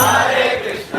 Hare Krishna.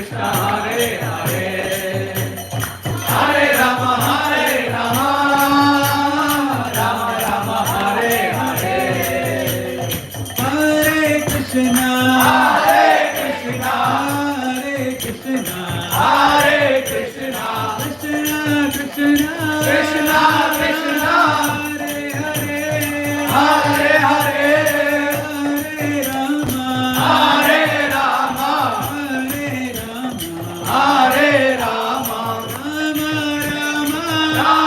Krishna, Hare Hare, Hare Rama, Rama Rama, Hare Hare, Hare Krishna, Krishna Krishna, Krishna Krishna, Hare Hare, Hare Rama, Hare Rama,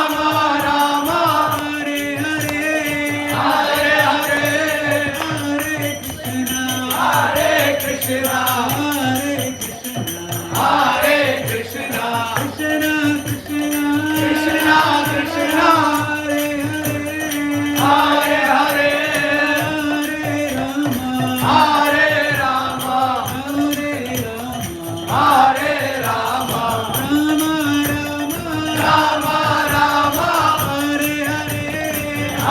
Rama Rama, Hare Hare, Hare Krishna, Hare Krishna, Krishna Krishna, Hare Hare, Hare Rama, Hare Rama, Rama Rama,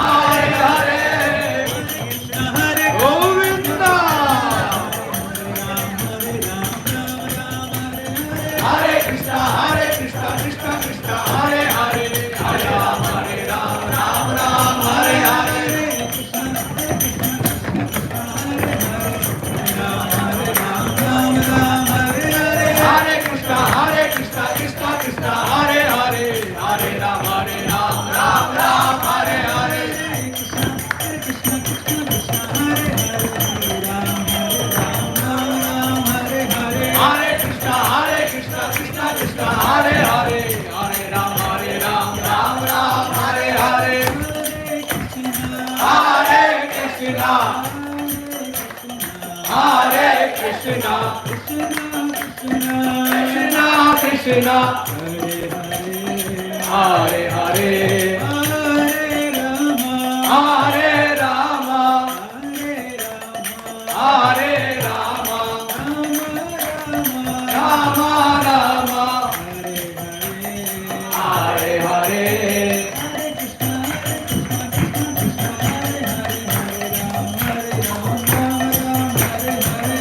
Hare Hare, Hare Govinda, Hare Krishna, Krishna Krishna, Hare Hare, Hare Rama, Ram Ram, Hare Hare, Hare Krishna, Krishna Krishna, Hare Hare, Hare Rama, Ram Ram, Hare Hare, Hare Krishna, Krishna Krishna, Hare Hare, Hare Rama, Ram Ram, Hare Hare, Hare Krishna, Hare Krishna, Krishna Krishna, Hare Hare, Hare Rama, Hare Rama, Rama Rama, Hare Hare,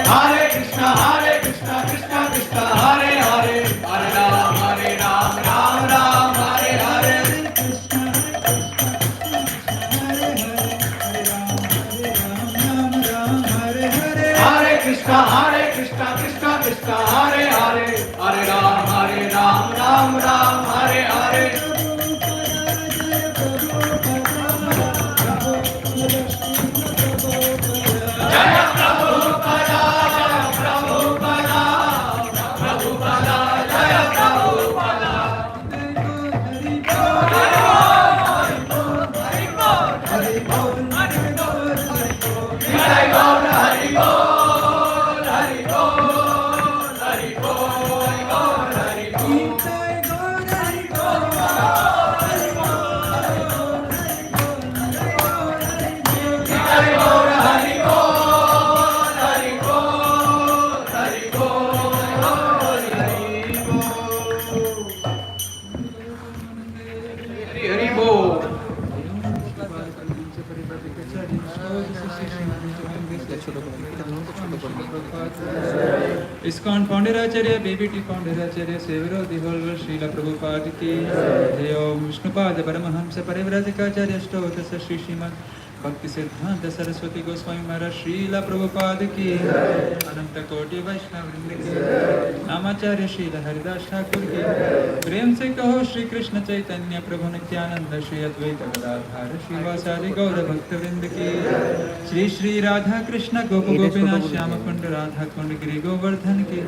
Hare Krishna, Krishna Krishna, Hare Hare, Hare Rama, Ram Ram, Hare Hare, Hare Krishna, Krishna Krishna, Hare Hare, Hare Rama, Ram Ram, Hare Hare, Jaya Prabhupada, Prabhupada, Prabhupada, Jaya Prabhupada, Hari Bol, Hari Bol, Jai Gaur, Hari Bol, Hari Bol, Hari Bol, Hari Bol, Jai Gaur, Hari Bol, Hari Bol, Hari Bol, Hari Bol, Hari Bol, Hari Bol. ISKCON Founderacharya, BBT Founderacharya, Savior of the whole world, Srila Prabhupada ki Jai. Om Vishnupada Paramahamsa Parivrajikacharya Stotasa Shri Srimad Bhakti Siddhanta Saraswati Goswami Maharaj, Srila Prabhupada ki Ananta Koti Vaishnava Vrinda ki Namacharya Srila Haridas Thakur ki प्रेम से कहो श्री कृष्ण चैतन्य प्रभु नित्यानंद श्री अद्वैत गदाधर श्रीवासादि गौर भक्त वृंद की श्री श्री राधा कृष्ण गोप गोपीनाथ श्याम कुंड राधा कुंड गिरि गोवर्धन की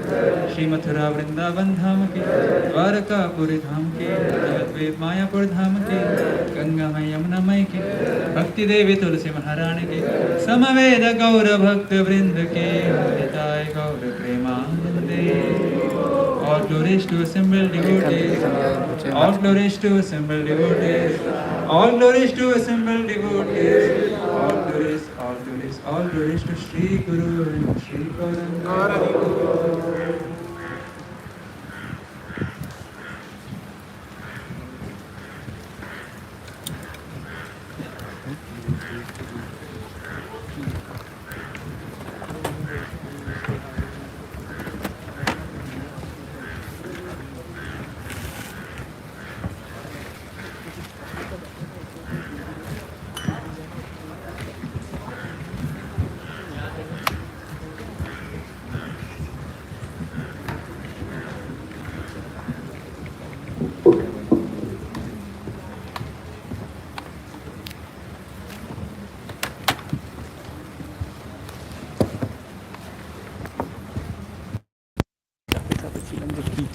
श्री मथुरा वृंदावन धाम की द्वारकापुरी धाम की अद्वैत मायापुर धाम की गंगा मई यमुना मई की भक्ति देवी तुलसी महारानी की समवेद गौर भक्त वृंद की निताय गौर प्रेमानंदे. All glories to assembled devotees, all glories to assembled devotees, all glories to assembled devotees, all glories to Shri Guru and Shri Gauranga.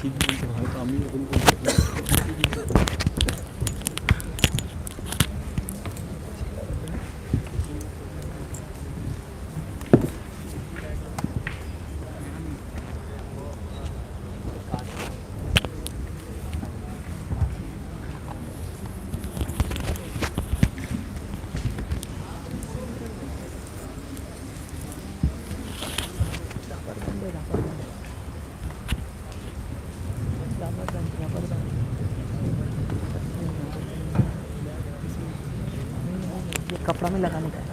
ঠিক বলতে হয়তো আমি এরকম করতে कपड़ा में लगाने का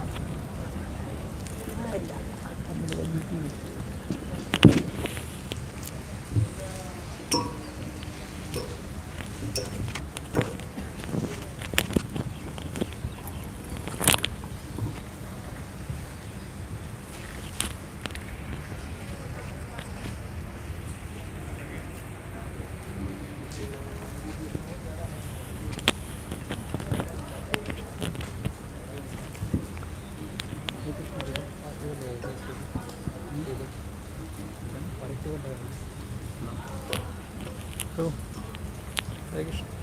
तो Hare Krishna.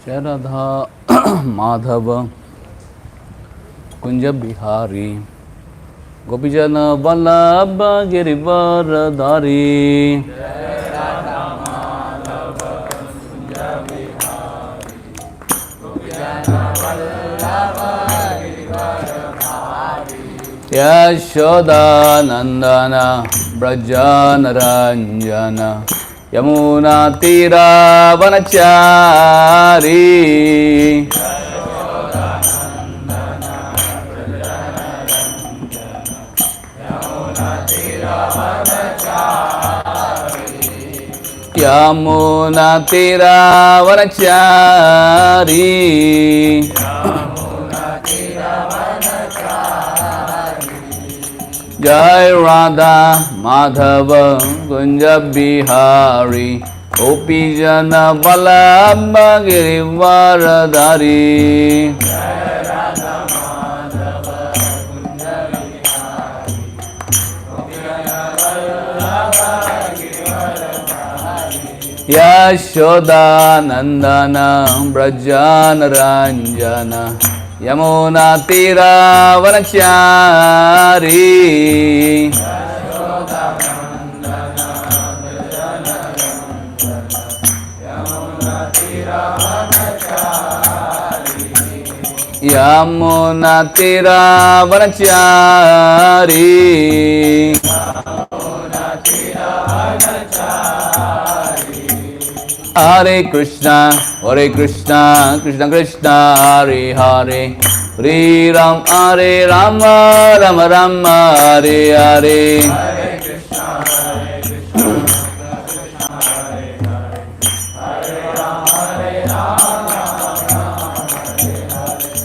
Radha Madhava Kunja Bihari Gopijana Vallabha Girivaradhari Yashoda Nandana Brajana Ranjana Yamuna तीरावनचारी यमुना तीरावनचारी जय राधा माधव कुंज बिहारी गोपी जन वल्लभ गिरिवरधारी यशोदा नंदन ब्रजन रंजन यमुना तीरावनचारी यमुना तीरावनचारी Hare Krishna, Krishna Krishna, Hare Hare, Hare Ram, Rama Rama, Hare Hare.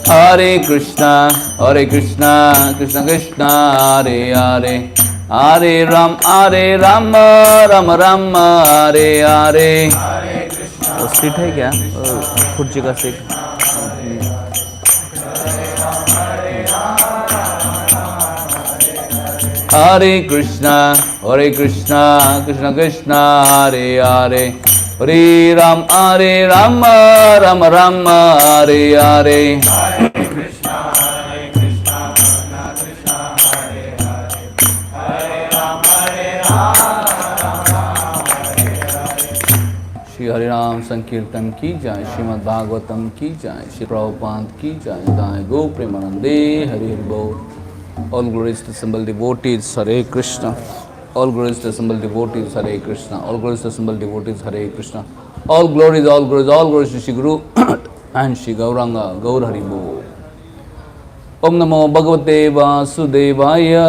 Hare Krishna, Krishna Krishna, Hare Hare, Hare Ram, Rama Rama, Hare Hare. वो सीट है क्या कुर्सी का सीट? हरे कृष्णा कृष्णा कृष्णा हरे हरे, हरे राम राम राम हरे हरे. श्री हरिनाम संकीर्तन की जय, श्रीमद् भागवतम की जय, श्री प्रभुपाद की जय, दाय गो प्रेमानंदे हरि बोल. All glories to assembled devotees, Hare Krishna. All glories to assembled devotees, Hare Krishna. All glories to assembled devotees, Hare Krishna. All glories to Shri Guru and Shri Gauranga, Gaur Hari Bol. Om Namo Bhagavate Vasudevaya.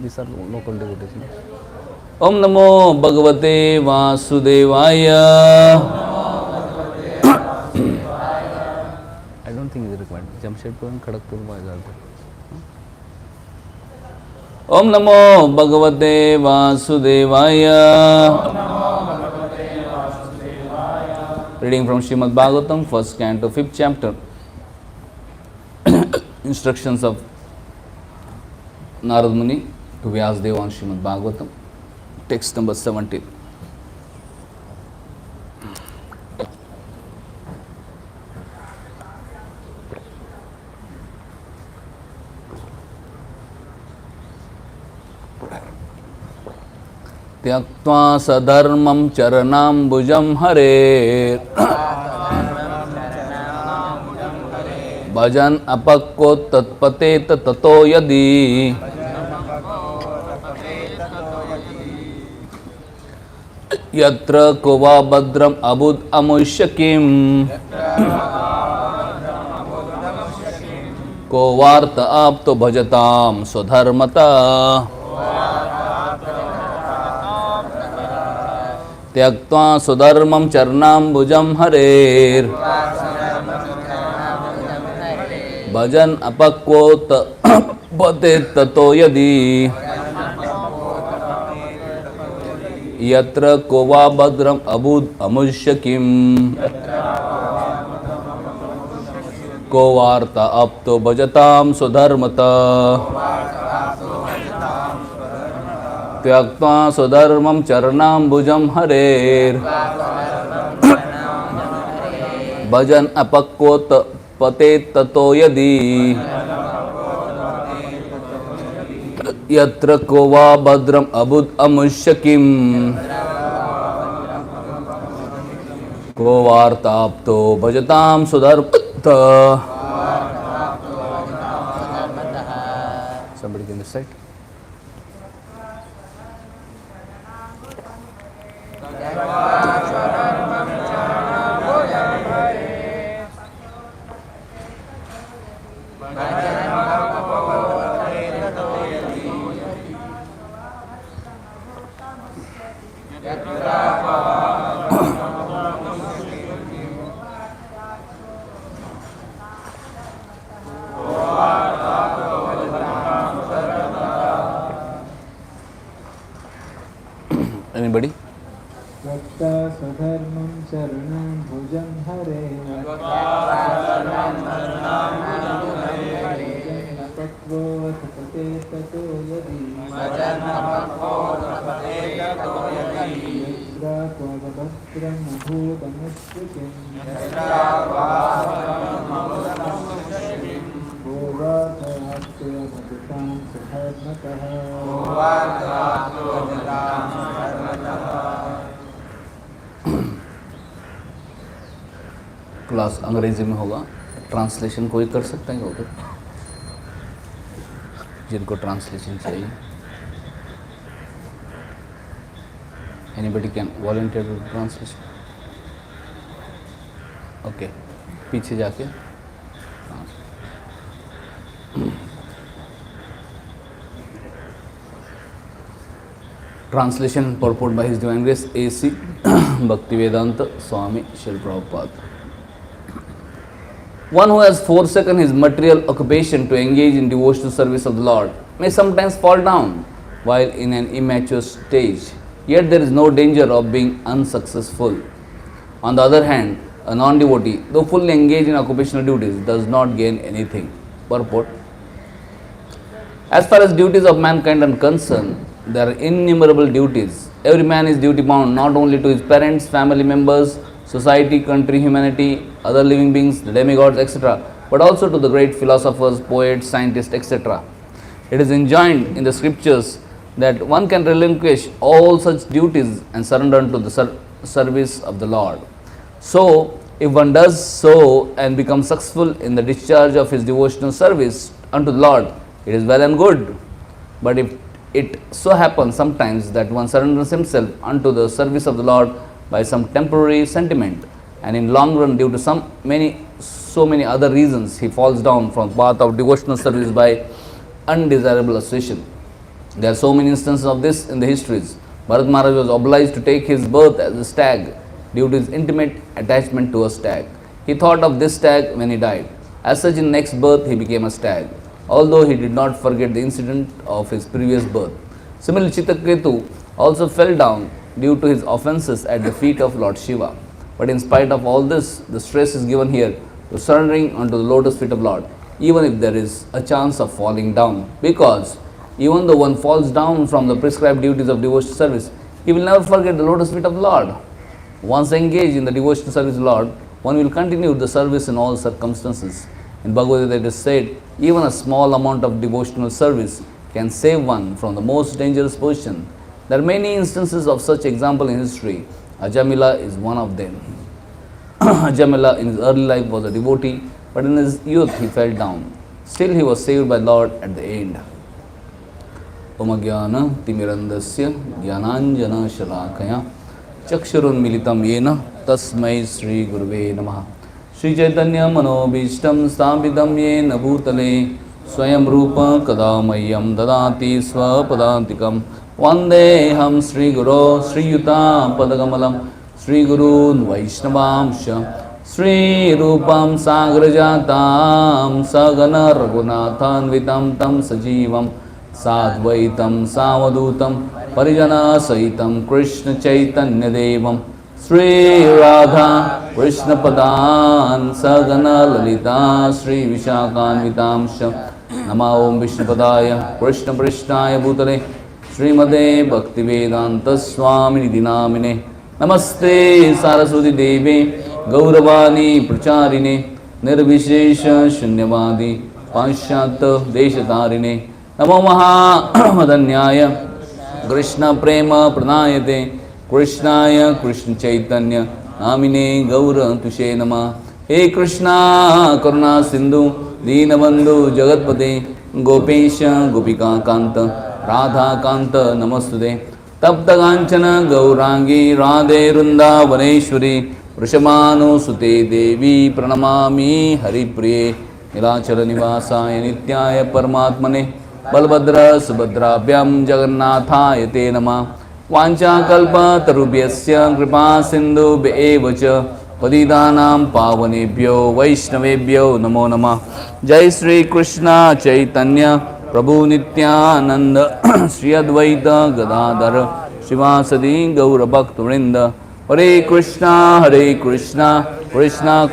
These are local devotees. Om Namo Bhagavate Vasudevaya. I don't think it is required. Jamshedpur and Kharagpur was also. Om Namo Bhagavate Vasudevaya. Reading from Srimad Bhagavatam, first canto, 5th chapter. Instructions of Narad Muni to Vyasdeva on Srimad Bhagavatam. Text number 17. त्यक्त्वा सधर्मं चरणाम्बुजं हरेर् भजन् अपक्को तत्पतेत ततो यदि यत्र को वा भद्रम् अबुद् अमुष्य किम् को वार्त आप्तो भजतां स्वधर्मता त्यक्त्वा स्वधर्मं चरणाम्बुजं हरेर् भजन् अपक्वोत पतेत् ततो यदि यत्र को वा भद्रम् अबुद् अमुष्य किम् को वार्ता अप्तो भजतां स्वधर्मता त्यक्त्वा स्वधर्मं चरणाम्बुजं हरेर् भजन् अपक्वोत पतेत् ततो यदि यत्र को वा भद्रम् अबुद् अमुष्य किम् को वार्ताप्तो भजतां स्वधर्मता. Somebody can recite. Anybody? Yatra sadharmam charanam bhujam hare Patvo thapate tato yadi Yatra kvadabhastram abhudamasrikim Bhovatayatya bhajatam sadharmataha class अंग्रेजी में होगा, ट्रांसलेशन कोई कर सकता है उधर जिनको ट्रांसलेशन चाहिए? Anybody can volunteer to translation? Okay, पीछे जाके Translation purport by His Divine Grace A.C. Bhaktivedanta Swami Srila Prabhupada. One who has forsaken his material occupation to engage in devotional service of the Lord may sometimes fall down while in an immature stage, yet there is no danger of being unsuccessful. On the other hand, a non-devotee, though fully engaged in occupational duties, does not gain anything. Purport. As far as duties of mankind are concerned, there are innumerable duties. Every man is duty bound not only to his parents, family members, society, country, humanity, other living beings, the demigods, etc., but also to the great philosophers, poets, scientists, etc. It is enjoined in the scriptures that one can relinquish all such duties and surrender unto the service of the Lord. So, if one does so and becomes successful in the discharge of his devotional service unto the Lord, it is well and good. But if it so happens sometimes that one surrenders himself unto the service of the Lord by some temporary sentiment, and in long run due to so many other reasons he falls down from the path of devotional service by undesirable association. There are so many instances of this in the histories. Bharat Maharaj was obliged to take his birth as a stag due to his intimate attachment to a stag. He thought of this stag when he died. As such, in next birth he became a stag, although he did not forget the incident of his previous birth. Similarly, Chittaketu also fell down due to his offences at the feet of Lord Shiva. But in spite of all this, the stress is given here to surrendering unto the lotus feet of Lord, even if there is a chance of falling down. Because even though one falls down from the prescribed duties of devotional service, he will never forget the lotus feet of the Lord. Once engaged in the devotional service of the Lord, one will continue the service in all circumstances. In Bhagavad Gita it is said, even a small amount of devotional service can save one from the most dangerous position. There are many instances of such example in history. Ajamila is one of them. Ajamila in his early life was a devotee, but in his youth he fell down. Still he was saved by Lord at the end. Om Jnana Timirandasya Jnananjana Shalakaya Chakshurunmilitam Yena Tasmai Sri Guruve Namaha. Sri Chaitanya Manobhishtam Sthapitam Yena Bhutale Swayam Rupa Kadamayam Dadati Swapadantikam Vandeham Sri Guru Sri Yuta Padagamalam Sri Gurun Vaishnavamsha Sri Rupam Sagrajatam Sagana Raghunathan Vitam Tam Sajivam Sadvaitam Savadutam Parijana Saitam Krishna Chaitanya Devam Sri Radha Krishna Padan Sagana Lalita Sri Vishakan Vitamsha Nama Om Vishnupadaya Krishna Prishnaya Bhutale Srimade Bhaktivedanta Swami Dinamine Namaste Saraswati Devi Gauravani Pracharine Nirvishesha Shunyavadi Panchata Deshatarine Namo Maha Madanyaya Krishna Prema Pranayate Krishnaya Krishna Chaitanya Namine Gaura Tushe Nama He Krishna Karuna Sindhu Dinabandhu Jagatpate Gopesha Gopika Kanta Radha Kanta Namastude तप्तकाञ्चन Gaurangi Radhe Vrindavaneshwari वृषभानुसुते देवी प्रणमामि हरिप्रिये नीलाचल निवासाय नित्याय परमात्मने बलभद्र सुभद्राभ्यां जगन्नाथाय ते नमः वाञ्छाकल्पतरुभ्यश्च कृपा सिन्धुभ्येव च पतितानां पावनेभ्यो वैष्णवेभ्यो नमो नमः। जय श्री कृष्ण चैतन्य प्रभु नित्यानंद श्री अद्वैत गदाधर शिवासदि गौरभक्तवृंद हरे Krishna Krishna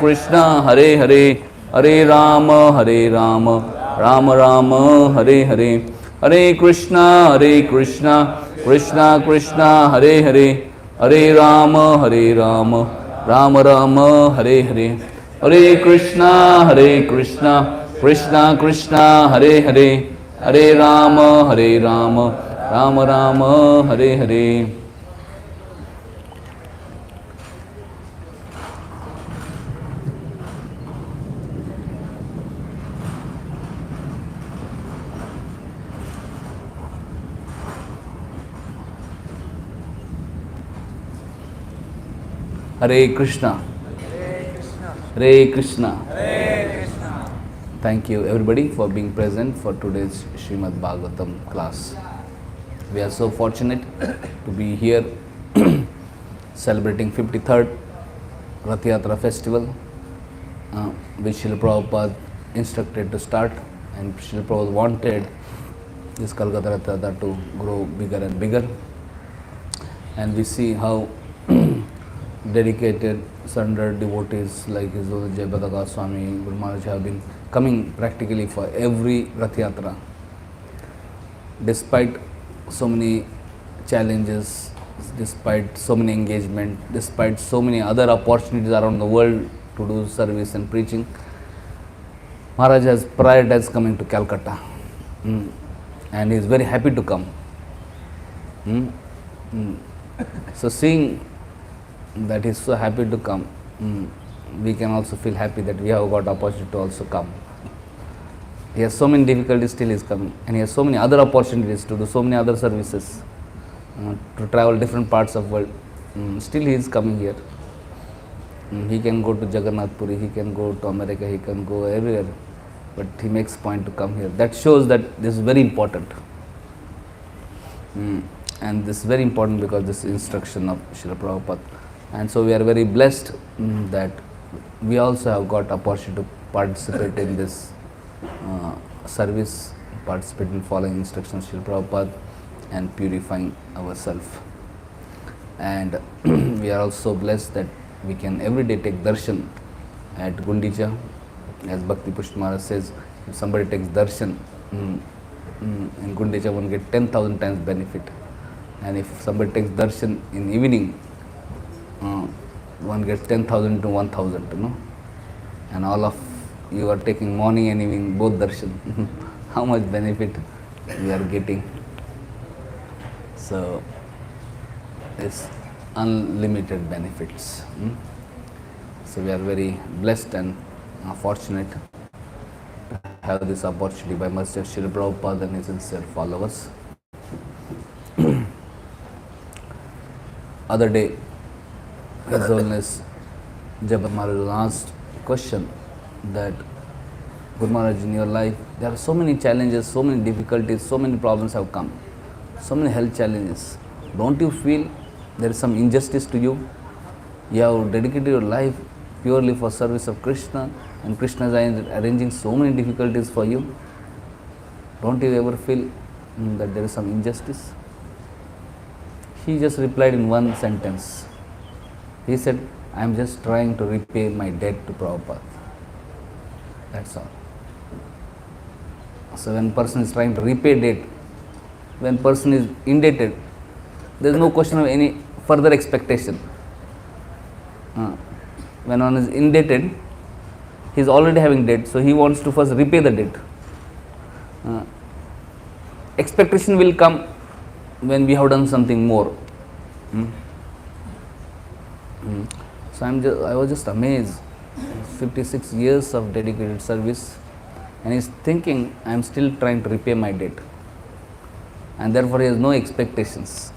Krishna Hare Hare Hare Ram Ram Ram Hare Hare Hare Krishna Krishna Krishna Hare Hare Hare Ram Ram Ram Hare Hare Hare Krishna Krishna Krishna Hare Hare Hare Ram Ram Ram Hare Hare. Hare Krishna. Hare Krishna. Thank you everybody for being present for today's Srimad Bhagavatam class. We are so fortunate to be here celebrating 53rd Rath Yatra festival, which Srila Prabhupada instructed to start, and Srila Prabhupada wanted this Kolkata Rath Yatra to grow bigger and bigger. And we see how dedicated, surrendered devotees like His Holiness Jayabhadra Goswami, Guru Maharaj have been coming practically for every Rath Yatra. Despite so many challenges, despite so many engagement, despite so many other opportunities around the world to do service and preaching, Maharaj has prioritized coming to Calcutta. And he is very happy to come. So seeing that he is so happy to come, we can also feel happy that we have got opportunity to also come. He has so many difficulties, still he is coming, and he has so many other opportunities to do so many other services, to travel different parts of world. Still he is coming here. He can go to Jagannath Puri, he can go to America, he can go everywhere, but he makes point to come here. That shows that this is very important. And this is very important because this is instruction of Srila Prabhupada. And so we are very blessed that we also have got opportunity to participate in this service, participate in following instructions of Srila Prabhupada and purifying ourselves. And we are also blessed that we can every day take darshan at Gundicha. As Bhakti Pushpa Maharaj says, if somebody takes darshan in Gundicha, one gets 10,000 times benefit. And if somebody takes darshan in evening, one gets 10,000 to 1,000, and all of you are taking morning and evening both darshan. How much benefit we are getting? So it's unlimited benefits. So we are very blessed and fortunate to have this opportunity by mercy of Srila Prabhupada and his sincere followers. Other day, His Holiness Jayabhadra Maharaj was asked question that, Guru Maharaj, in your life there are so many challenges, so many difficulties, so many problems have come, so many health challenges. Don't you feel there is some injustice to you? You have dedicated your life purely for service of Krishna, and Krishna is arranging so many difficulties for you. Don't you ever feel that there is some injustice? He just replied in one sentence. He said, I am just trying to repay my debt to Prabhupada. That's all. So when person is trying to repay debt, when person is indebted, there is no question of any further expectation. When one is indebted, he is already having debt, so he wants to first repay the debt. Expectation will come when we have done something more. So I was just amazed. 56 years of dedicated service, and he is thinking, I am still trying to repay my debt, and therefore he has no expectations.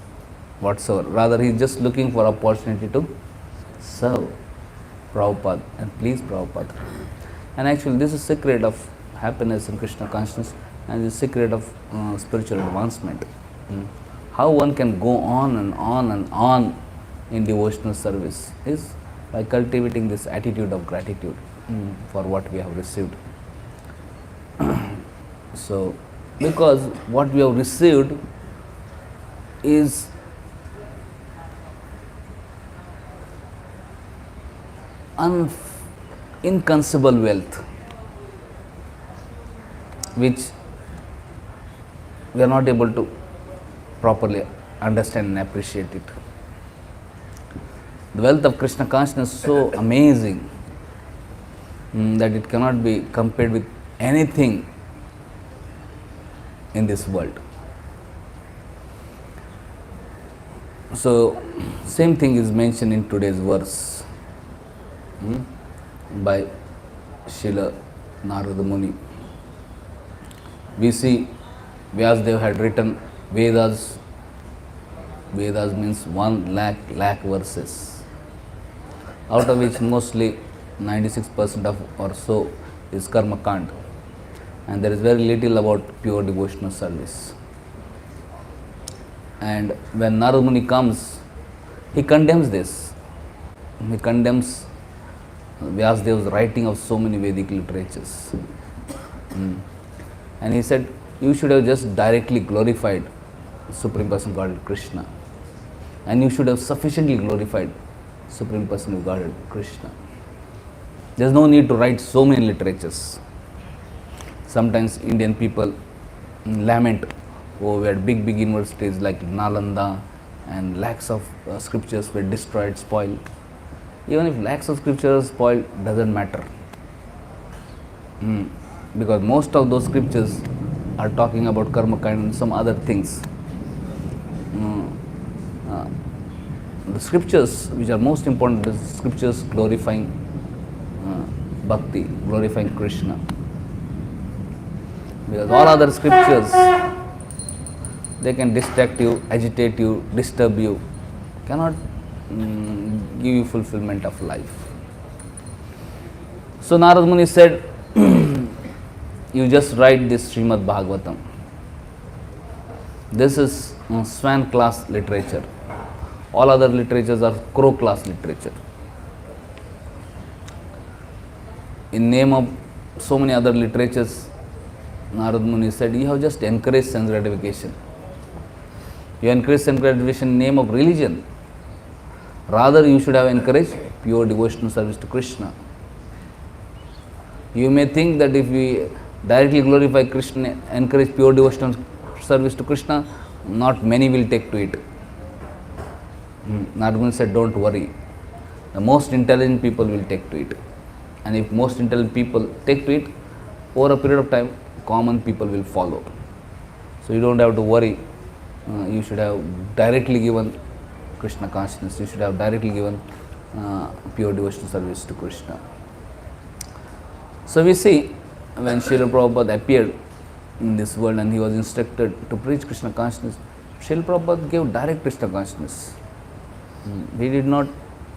whatsoever. Rather, he is just looking for opportunity to serve Prabhupada and please Prabhupada. And actually, this is secret of happiness in Krishna consciousness and the secret of spiritual advancement. How one can go on and on and on in devotional service is by cultivating this attitude of gratitude for what we have received. So, because what we have received is inconceivable wealth, which we are not able to properly understand and appreciate it. The wealth of Krishna consciousness is so amazing that it cannot be compared with anything in this world. So, same thing is mentioned in today's verse by Srila Narada Muni. We see Vyasadeva had written Vedas. Vedas means 1 lakh verses, out of which mostly 96% of or so is karma kand, and there is very little about pure devotional service. And when Narada Muni comes, he condemns this. He condemns Vyasadeva's writing of so many Vedic literatures. And he said, you should have just directly glorified Supreme Person Godhead Krishna, and you should have sufficiently glorified Supreme Person of Godhead Krishna. There is no need to write so many literatures. Sometimes Indian people lament, oh, we had big universities like Nalanda, and lakhs of scriptures were destroyed, spoiled. Even if lakhs of scriptures spoiled, doesn't matter. Because most of those scriptures are talking about karma kind and some other things. The scriptures which are most important are scriptures glorifying bhakti, glorifying Krishna. Because all other scriptures, they can distract you, agitate you, disturb you, cannot give you fulfillment of life. So Narada Muni said, you just write this Srimad Bhagavatam. This is swan class literature. All other literatures are crow class literature. In name of so many other literatures, Narada Muni said, you have just encouraged sense gratification. You encourage sense gratification in name of religion. Rather, you should have encouraged pure devotional service to Krishna. You may think that if we directly glorify Krishna, encourage pure devotional service to Krishna, not many will take to it. Narada Muni said, don't worry. The most intelligent people will take to it. And if most intelligent people take to it, over a period of time, common people will follow. So you don't have to worry. You should have directly given Krishna consciousness. You should have directly given pure devotional service to Krishna. So we see when Srila Prabhupada appeared in this world and he was instructed to preach Krishna consciousness, Srila Prabhupada gave direct Krishna consciousness. He did not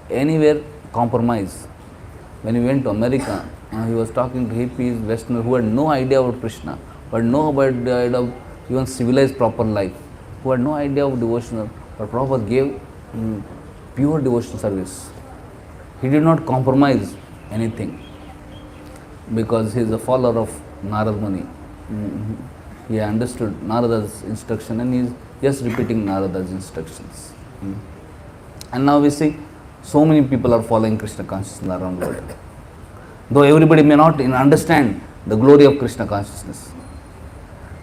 anywhere compromise. When he went to America, he was talking to hippies, Westerners who had no idea about Krishna, who had no idea of even civilized proper life, who had no idea of devotional, but Prabhupada gave pure devotional service. He did not compromise anything because he is a follower of Narada Muni. He understood Narada's instruction and he is just repeating Narada's instructions. And now we see so many people are following Krishna consciousness around the world. Though everybody may not understand the glory of Krishna consciousness.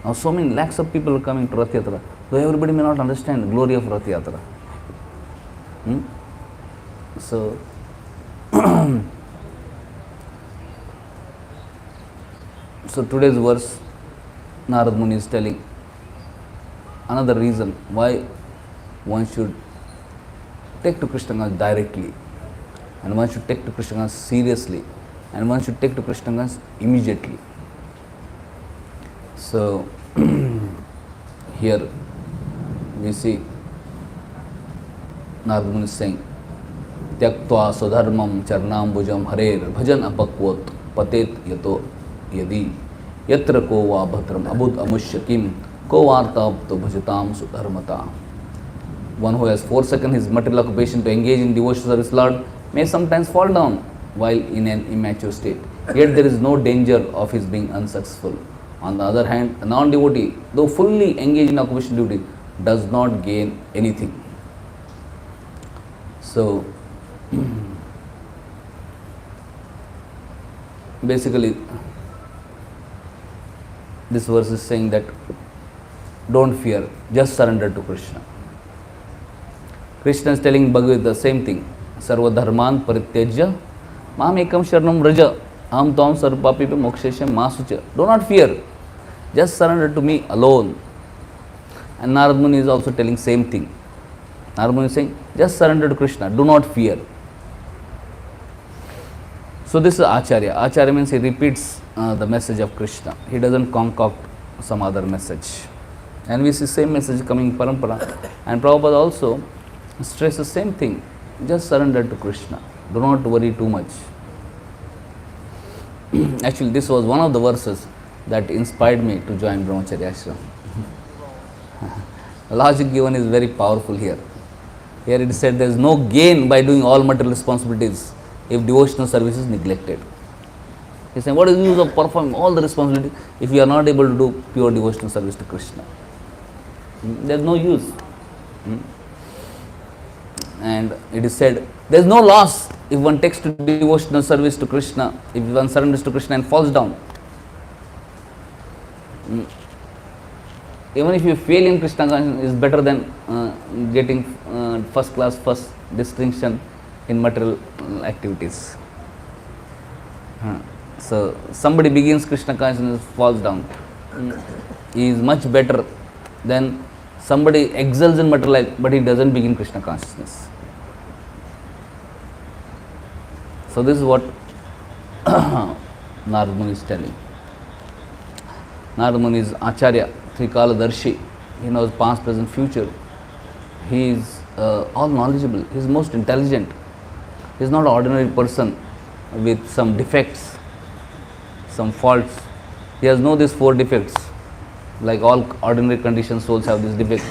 Now so many lakhs of people are coming to Rath Yatra, though everybody may not understand the glory of Rath Yatra. So, so today's verse, Narada Muni is telling another reason why one should take to Krishna consciousness directly, and one should take to Krishna consciousness seriously, and one should take to Krishna consciousness immediately. So here we see Narada Muni is saying, Tyaktva swadharmam charnambujam harer bhajan apakvot patet yato yadi yatra ko va bhatram abud amushyakim ko vartapto bhajatam sudharmata. One who has forsaken his material occupation to engage in devotional service Lord may sometimes fall down while in an immature state. Yet there is no danger of his being unsuccessful. On the other hand, a non-devotee, though fully engaged in occupation duty, does not gain anything. So, basically, this verse is saying that don't fear, just surrender to Krishna. Krishna is telling Bhagavad the same thing. Sarva dharman parityajya mam ekam sharanam raja aham tvam sarvapapibhyo moksheshyam masucha. Do not fear, just surrender to me alone. And Narada Muni is also telling same thing. Narada Muni is saying, just surrender to Krishna, do not fear. So this is Acharya. Acharya means he repeats the message of Krishna. He doesn't concoct some other message. And we see same message coming in Parampara. And Prabhupada also stresses same thing. Just surrender to Krishna. Do not worry too much. Actually, this was one of the verses that inspired me to join Brahmacharya Ashram. Logic given is very powerful here. Here it is said there is no gain by doing all material responsibilities if devotional service is neglected. He is saying, what is the use of performing all the responsibilities if you are not able to do pure devotional service to Krishna? There is no use. And it is said, there is no loss if one takes to devotional service to Krishna, if one surrenders to Krishna and falls down. Even if you fail in Krishna consciousness, is better than getting first class, first distinction in material activities. So, somebody begins Krishna consciousness, falls down. He is much better than somebody excels in material life, but he doesn't begin Krishna consciousness. So, this is what Narada Muni is telling. Narada Muni is Acharya, Trikaladarshi. He knows past, present, future. He is all knowledgeable. He is most intelligent. He is not an ordinary person with some defects, some faults. He has no these 4 defects. Like all ordinary conditioned souls have this defect.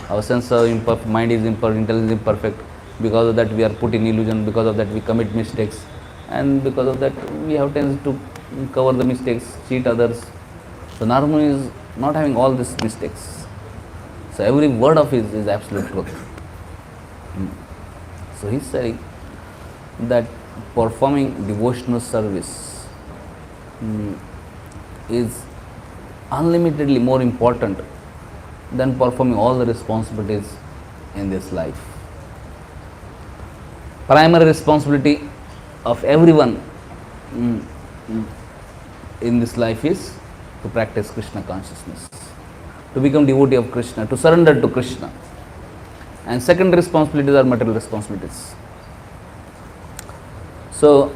Our sense of imperfect, mind is imperfect, intelligence is imperfect. Because of that we are put in illusion. Because of that we commit mistakes. And because of that we have tendency to cover the mistakes, cheat others. So Narada Muni is not having all these mistakes. So every word of his is absolute truth. So he is saying that performing devotional service is unlimitedly more important than performing all the responsibilities in this life. Primary responsibility of everyone in this life is to practice Krishna consciousness, to become devotee of Krishna, to surrender to Krishna. And second responsibilities are material responsibilities. So,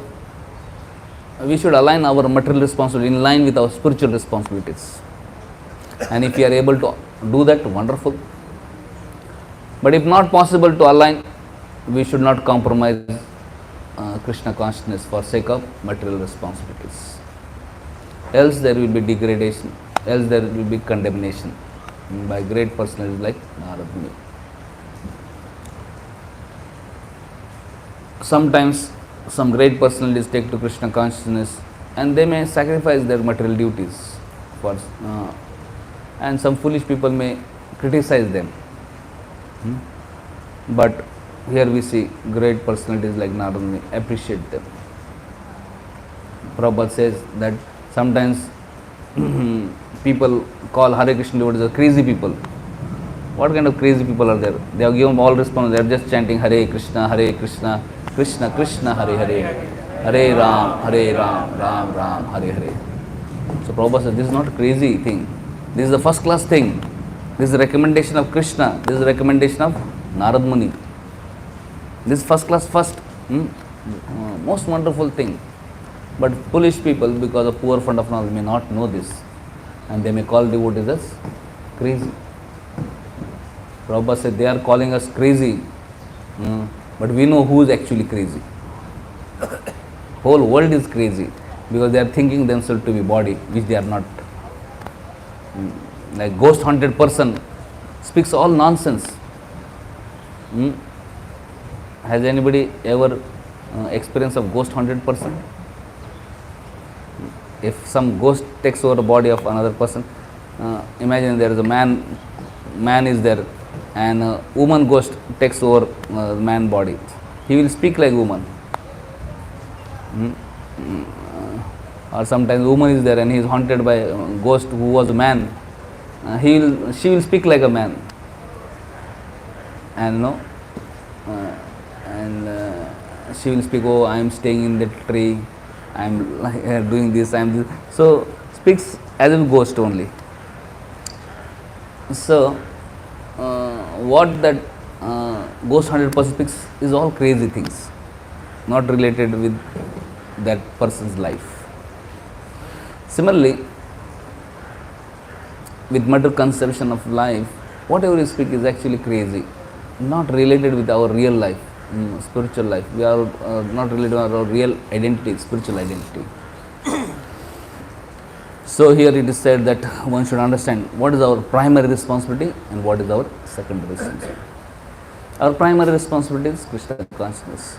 we should align our material responsibility in line with our spiritual responsibilities. And if we are able to do that, wonderful. But if not possible to align, we should not compromise Krishna consciousness for sake of material responsibilities. Else there will be degradation, else there will be condemnation by great personalities like Narada Muni. Sometimes some great personalities take to Krishna consciousness and they may sacrifice their material duties for, and some foolish people may criticize them. But here we see great personalities like Narada Muni appreciate them. Prabhupada says that sometimes people call Hare Krishna devotees as crazy people. What kind of crazy people are there? They have given all response, they are just chanting Hare Krishna, Krishna Krishna, Hare Hare, Hare Ram, Ram Ram, Hare Hare. So Prabhupada says this is not a crazy thing. This is the first class thing. This is the recommendation of Krishna. This is the recommendation of Narada Muni. This is first class first. Most wonderful thing. But foolish people, because of poor fund of knowledge, may not know this. And they may call devotees as crazy. Prabhupada said they are calling us crazy But we know who is actually crazy. Whole world is crazy because they are thinking themselves to be body, which they are not. Like ghost haunted person speaks all nonsense. Has anybody ever experience of ghost haunted person? If some ghost takes over the body of another person, imagine there is a man is there, and a woman ghost takes over man body. He will speak like woman. Or sometimes woman is there and he is haunted by a ghost who was a man. She will speak like a man, and she will speak. Oh, I am staying in that tree. I am doing this. I am this. So speaks as a ghost only. So what that ghost 100% speaks is all crazy things, not related with that person's life. Similarly, with matter conception of life, whatever you speak is actually crazy, not related with our real life, spiritual life. We are not related to our real identity, spiritual identity. So here it is said that one should understand what is our primary responsibility and what is our secondary responsibility. Our primary responsibility is Krishna consciousness,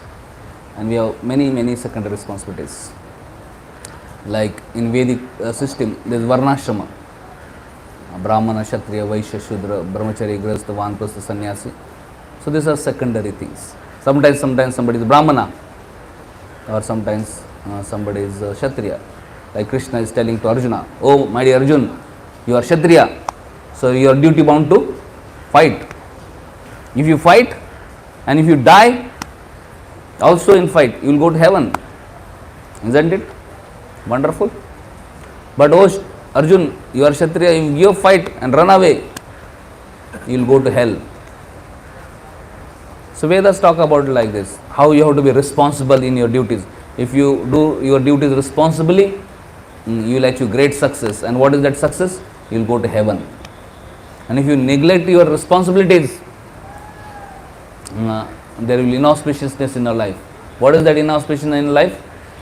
and we have many secondary responsibilities. Like in Vedic system, there is Varnashrama, Brahmana, Kshatriya, Vaishya, Shudra, Brahmachari, Grihastha, Vanprastha, Sannyasi. So these are secondary things. Sometimes somebody is Brahmana, or sometimes somebody is Kshatriya. Like Krishna is telling to Arjuna, oh my dear Arjun, you are Kshatriya, so you are duty bound to fight. If you fight and if you die also in fight, you will go to heaven. Isn't it wonderful? But oh Arjun, you are Kshatriya, if you fight and run away, you will go to hell. So Vedas talk about it like this, how you have to be responsible in your duties. If you do your duties responsibly, you will achieve great success. And what is that success? You will go to heaven. And if you neglect your responsibilities, there will be inauspiciousness in your life. What is that inauspiciousness in life?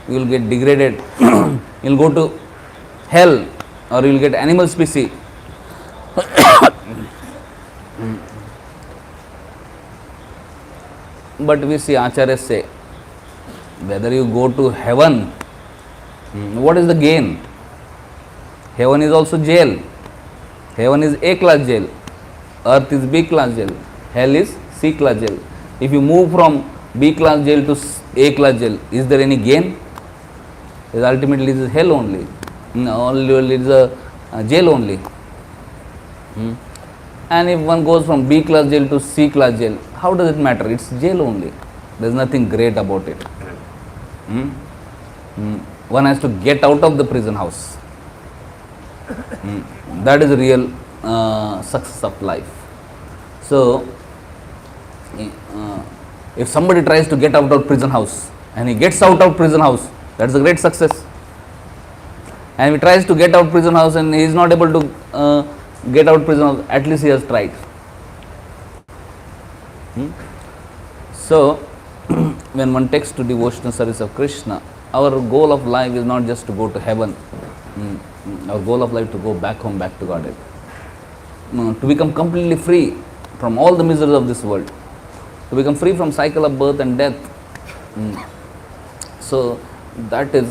You will get degraded. You will go to hell, or you will get animal species. But we see Acharyas say, whether you go to heaven, what is the gain? Heaven is also jail. Heaven is A class jail. Earth is B class jail. Hell is C class jail. If you move from B class jail to A class jail, is there any gain? It ultimately is hell only. Only it is a jail only. And if one goes from B class jail to C class jail, how does it matter? It's jail only. There is nothing great about it. One has to get out of the prison house. That is the real success of life. So, if somebody tries to get out of prison house and he gets out of prison house, that's a great success. And if he tries to get out prison house and he is not able to get out prison house, at least he has tried. So, when one takes to devotional service of Krishna, our goal of life is not just to go to heaven. Our goal of life is to go back home, back to Godhead. To become completely free from all the miseries of this world. To become free from cycle of birth and death. So, that is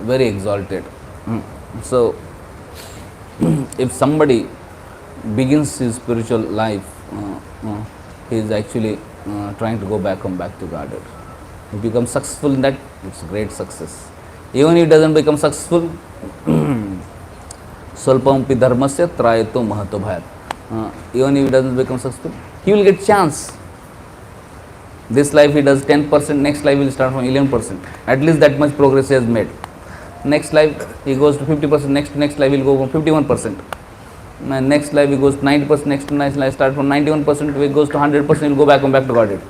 very exalted. So, if somebody begins his spiritual life, he is actually trying to go back home, back to Godhead. If he becomes successful in that, it's a great success. Even if he doesn't become successful, Swalpampi dharmasya trayato mahato bhayat. Even if he doesn't become successful, he will get chance. This life he does 10%, next life will start from 11%. At least that much progress he has made. Next life he goes to 50%, next life he will go from 51%. And next life he goes to 90%, next life start from 91%, he goes to 100%, he will go back and back to Godhead.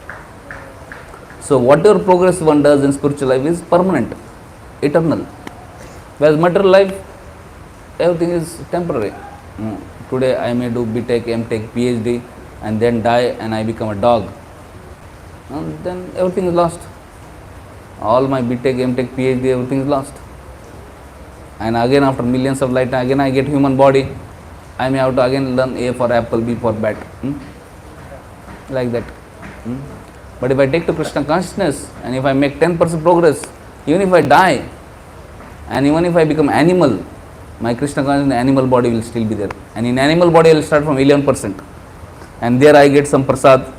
So whatever progress one does in spiritual life is permanent, eternal. Whereas material life, everything is temporary. Today I may do BTech, MTech, PhD and then die and I become a dog. and then everything is lost. All my BTech, MTech, PhD, everything is lost. And again after millions of lifetimes, again I get human body. I may have to again learn A for apple, B for bat. Like that. But if I take to Krishna consciousness and if I make 10% progress, even if I die and even if I become animal, my Krishna consciousness animal body will still be there. And in animal body I will start from 11%. And there I get some prasad,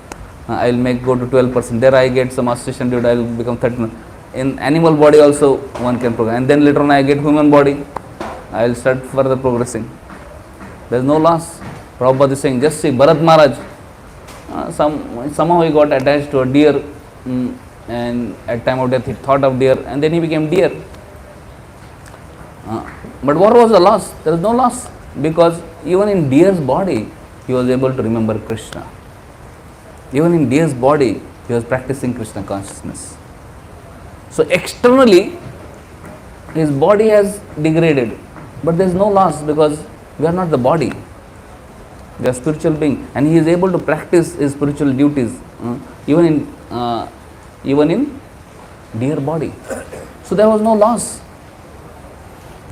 I will go to 12%. There I get some association dude, I will become 13%. In animal body also one can progress. And then later on I get human body, I will start further progressing. There is no loss. Prabhupada is saying, just see Bharat Maharaj, somehow he got attached to a deer, and at time of death he thought of deer and then he became deer. But what was the loss? There is no loss, because even in deer's body he was able to remember Krishna. Even in deer's body he was practicing Krishna consciousness. So externally his body has degraded, but there is no loss, because we are not the body. We are spiritual being, and he is able to practice his spiritual duties even in dear body. So there was no loss.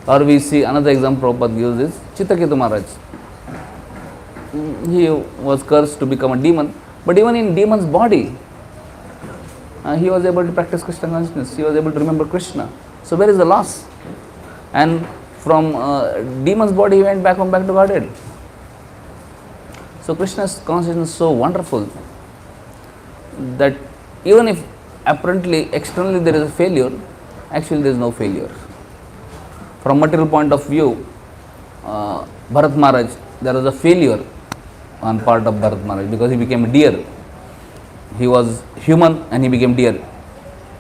Or we see another example Prabhupada gives is Chittaketu Maharaj. He was cursed to become a demon, but even in demon's body, he was able to practice Krishna consciousness. He was able to remember Krishna. So where is the loss? And from demon's body he went back to Godhead. So Krishna's consciousness is so wonderful that even if apparently externally there is a failure, actually there is no failure. From material point of view, Bharat Maharaj, there was a failure on part of Bharat Maharaj, because he became a deer. He was human and he became deer.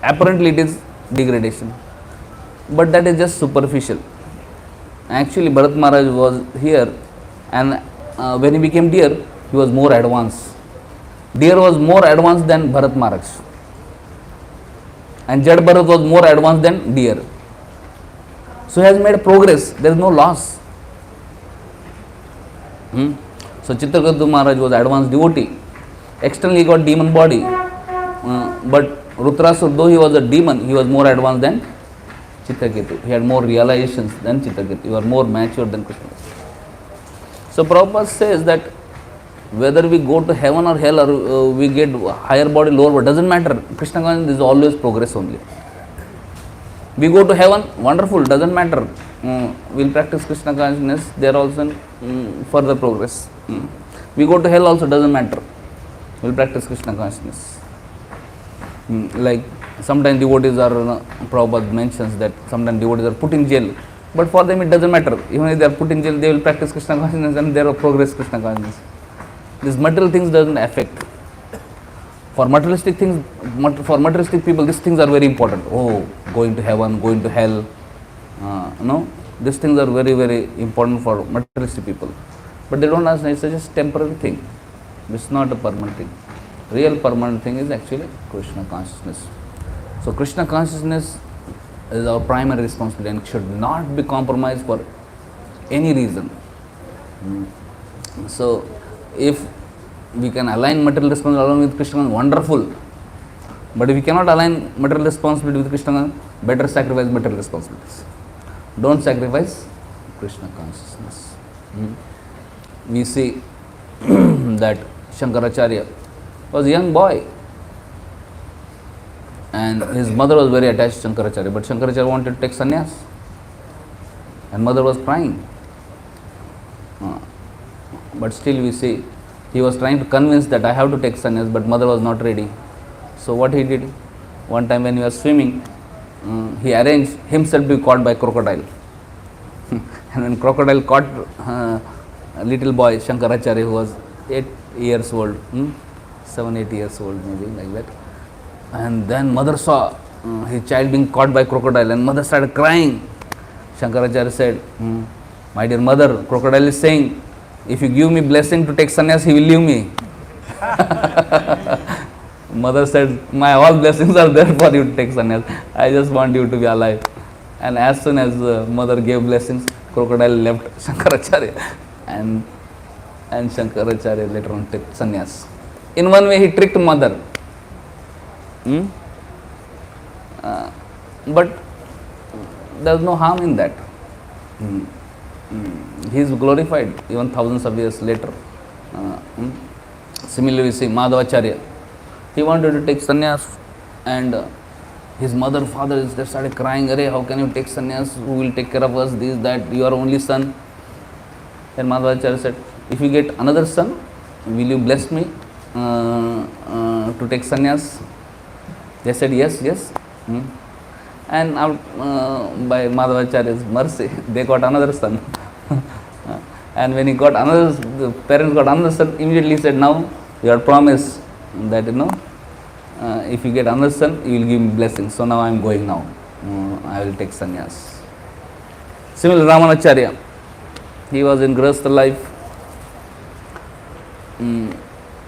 Apparently it is degradation, but that is just superficial. Actually Bharat Maharaj was here, and when he became deer, he was more advanced. Deer was more advanced than Bharat Maharaj, and Jad Bharat was more advanced than deer. So he has made progress, there is no loss. So Chitraketu Maharaj was advanced devotee. Externally he got demon body, but Rutrasur, though he was a demon, he was more advanced than Chitraketu. He had more realizations than Chitraketu. He was more mature than Krishna. So Prabhupada says that whether we go to heaven or hell, or we get higher body, lower body, doesn't matter. Krishna consciousness is always progress only. We go to heaven, wonderful, doesn't matter. We'll practice Krishna consciousness, there also further progress. We go to hell also, doesn't matter. We'll practice Krishna consciousness. Like sometimes devotees are, Prabhupada mentions that sometimes devotees are put in jail, but for them it doesn't matter. Even if they are put in jail, they will practice Krishna consciousness and there will progress Krishna consciousness. These material things doesn't affect. For materialistic things, for materialistic people, these things are very important. Oh, going to heaven, going to hell. No, these things are very, very important for materialistic people. But they don't understand, it's just temporary thing. It's not a permanent thing. Real permanent thing is actually Krishna consciousness. So Krishna consciousness is our primary responsibility and should not be compromised for any reason. So if we can align material responsibility along with Krishna, wonderful. But if we cannot align material responsibility with Krishna, better sacrifice material responsibilities. Don't sacrifice Krishna consciousness. We see that Shankaracharya was a young boy and his mother was very attached to Shankaracharya, but Shankaracharya wanted to take sannyas and mother was crying. But still we see he was trying to convince that I have to take sannyas, but mother was not ready. So what he did, one time when he was swimming, he arranged himself to be caught by crocodile. And when crocodile caught a little boy, Shankaracharya, who was 8 years old, 7-8 years old maybe, like that. And then mother saw his child being caught by crocodile and mother started crying. Shankaracharya said, my dear mother, crocodile is saying, if you give me blessing to take sannyas, he will leave me. Mother said, my all blessings are there for you to take sannyas. I just want you to be alive. And as soon as mother gave blessings, crocodile left Shankaracharya. And Shankaracharya later on took sannyas. In one way he tricked mother. Hmm? But there is no harm in that. Hmm. He is glorified even thousands of years later. Similarly, we see Madhavacharya. He wanted to take sannyas, and his mother, father, they started crying, "Arey, how can you take sannyas? Who will take care of us? This, that, you are only son." Then Madhavacharya said, "If you get another son, will you bless me to take sannyas?" They said, "Yes, yes." And by Madhavacharya's mercy, they got another son. And when he got another, the parents got another son, immediately said, "Now you are promised that, if you get another son, you will give me blessings. So now I am going now. I will take sannyas." Similarly, Ramanacharya, he was in Grahastha life.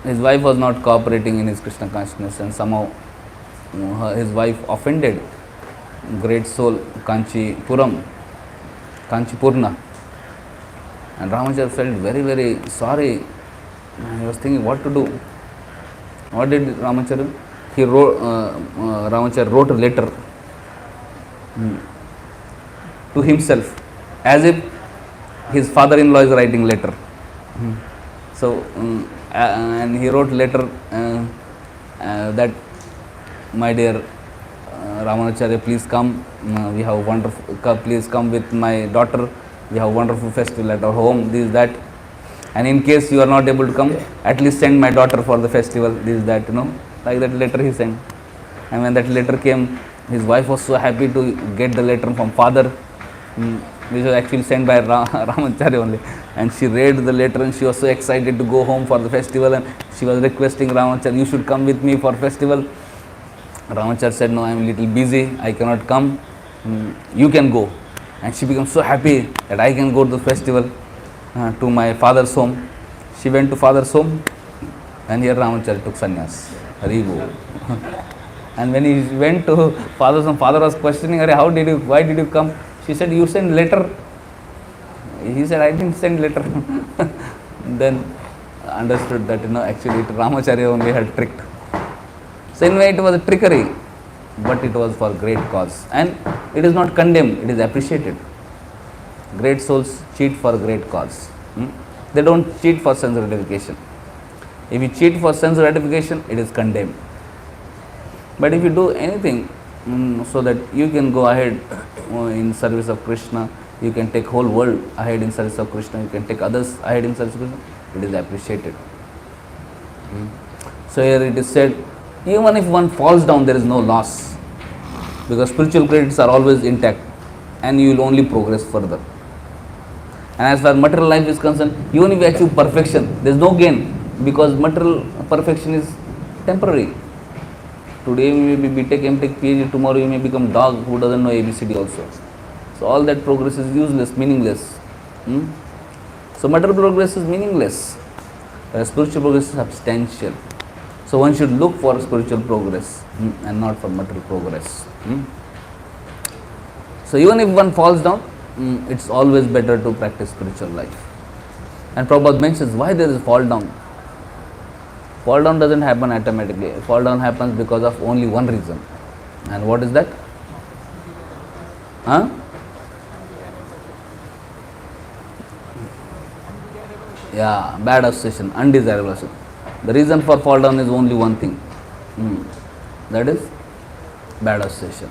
His wife was not cooperating in his Krishna consciousness, and somehow his wife offended great soul Kanchipurna. And Ramacharya felt very, very sorry. He was thinking what to do. What did Ramacharya? Ramacharya wrote a letter to himself, as if his father-in-law is writing letter. So, and he wrote letter that, "My dear Ramanacharya, please come. We have wonderful. Please come with my daughter. We have wonderful festival at our home. This, that. And in case you are not able to come, at least send my daughter for the festival. This, that, Like that letter he sent. And when that letter came, his wife was so happy to get the letter from father, which was actually sent by Ramacharya only. And she read the letter and she was so excited to go home for the festival, and she was requesting Ramacharya, "You should come with me for festival." Ramacharya said, "No, I am a little busy, I cannot come. You can go." And she became so happy that I can go to the festival to my father's home. She went to father's home, and here Ramacharya took sannyas. Haribo. And when he went to father's home, father was questioning her, "Why did you come?" She said, "You sent letter." He said, "I didn't send letter." Then understood that, actually Ramacharya only had tricked. So in a way it was a trickery, but it was for great cause. And it is not condemned, it is appreciated. Great souls cheat for great cause. They don't cheat for sense gratification. If you cheat for sense gratification, it is condemned. But if you do anything so that you can go ahead in service of Krishna, you can take whole world ahead in service of Krishna, you can take others ahead in service of Krishna, it is appreciated. So here it is said, even if one falls down, there is no loss, because spiritual credits are always intact and you will only progress further. And as far as material life is concerned, even if you achieve perfection, there is no gain, because material perfection is temporary. Today you may be BTech, MTech, PhD, tomorrow you may become dog who doesn't know ABCD also. So all that progress is useless, meaningless. So material progress is meaningless, whereas spiritual progress is substantial. So one should look for spiritual progress and not for material progress. So even if one falls down, it's always better to practice spiritual life. And Prabhupada mentions why there is a fall down. Fall down doesn't happen automatically. Fall down happens because of only one reason. And what is that? Yeah, bad association, undesirable association. The reason for fall down is only one thing. That is bad association.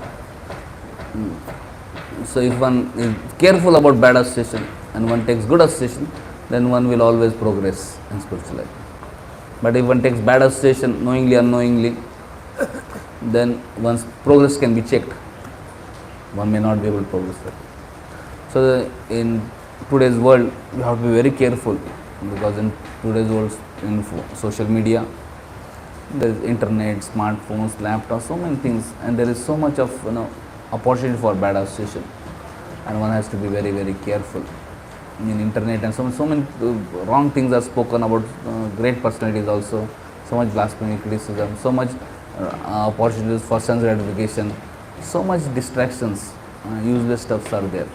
So if one is careful about bad association and one takes good association, then one will always progress in spiritual life. But if one takes bad association, knowingly, unknowingly, then one's progress can be checked. One may not be able to progress. So in today's world, we have to be very careful, because in today's world, in social media, there is internet, smartphones, laptops, so many things, and there is so much of opportunity for bad association, and one has to be very, very careful. In internet, and so many wrong things are spoken about great personalities also, so much blasphemy, criticism, so much opportunities for sense gratification, so much distractions, useless stuffs are there.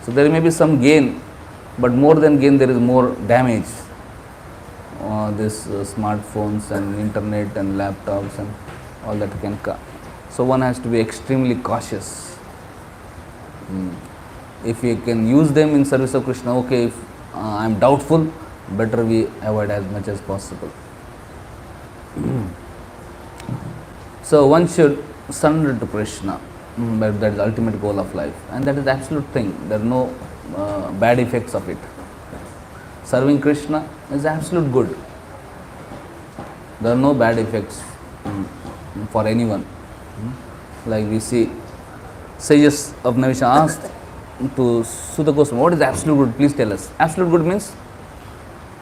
So there may be some gain, but more than gain there is more damage. This smartphones and internet and laptops, and all that can come. So one has to be extremely cautious. If you can use them in service of Krishna, okay. If I am doubtful, better we avoid as much as possible. So one should surrender to Krishna, but that is the ultimate goal of life, and that is the absolute thing. There are no bad effects of it. Serving Krishna is absolute good. There are no bad effects for anyone. Like we see, sages of Navisha asked to Sutta Goswami, what is absolute good? Please tell us. Absolute good means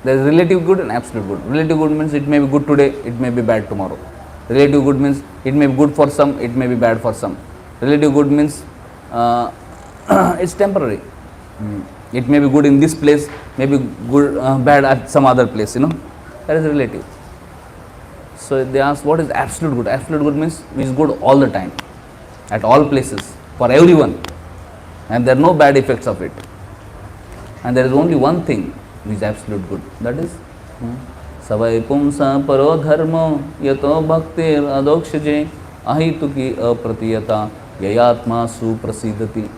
there is relative good and absolute good. Relative good means it may be good today, it may be bad tomorrow. Relative good means it may be good for some, it may be bad for some. Relative good means it's temporary. It may be good in this place, may be good, bad at some other place, That is relative. So they ask, what is absolute good? Absolute good means which is good all the time, at all places, for everyone. And there are no bad effects of it. And there is only one thing which is absolute good. That is Savai Pumsa Paro Dharma Yato Bhaktir Adokshaje Ahituki Apratiyata Yayatma Suprasidati.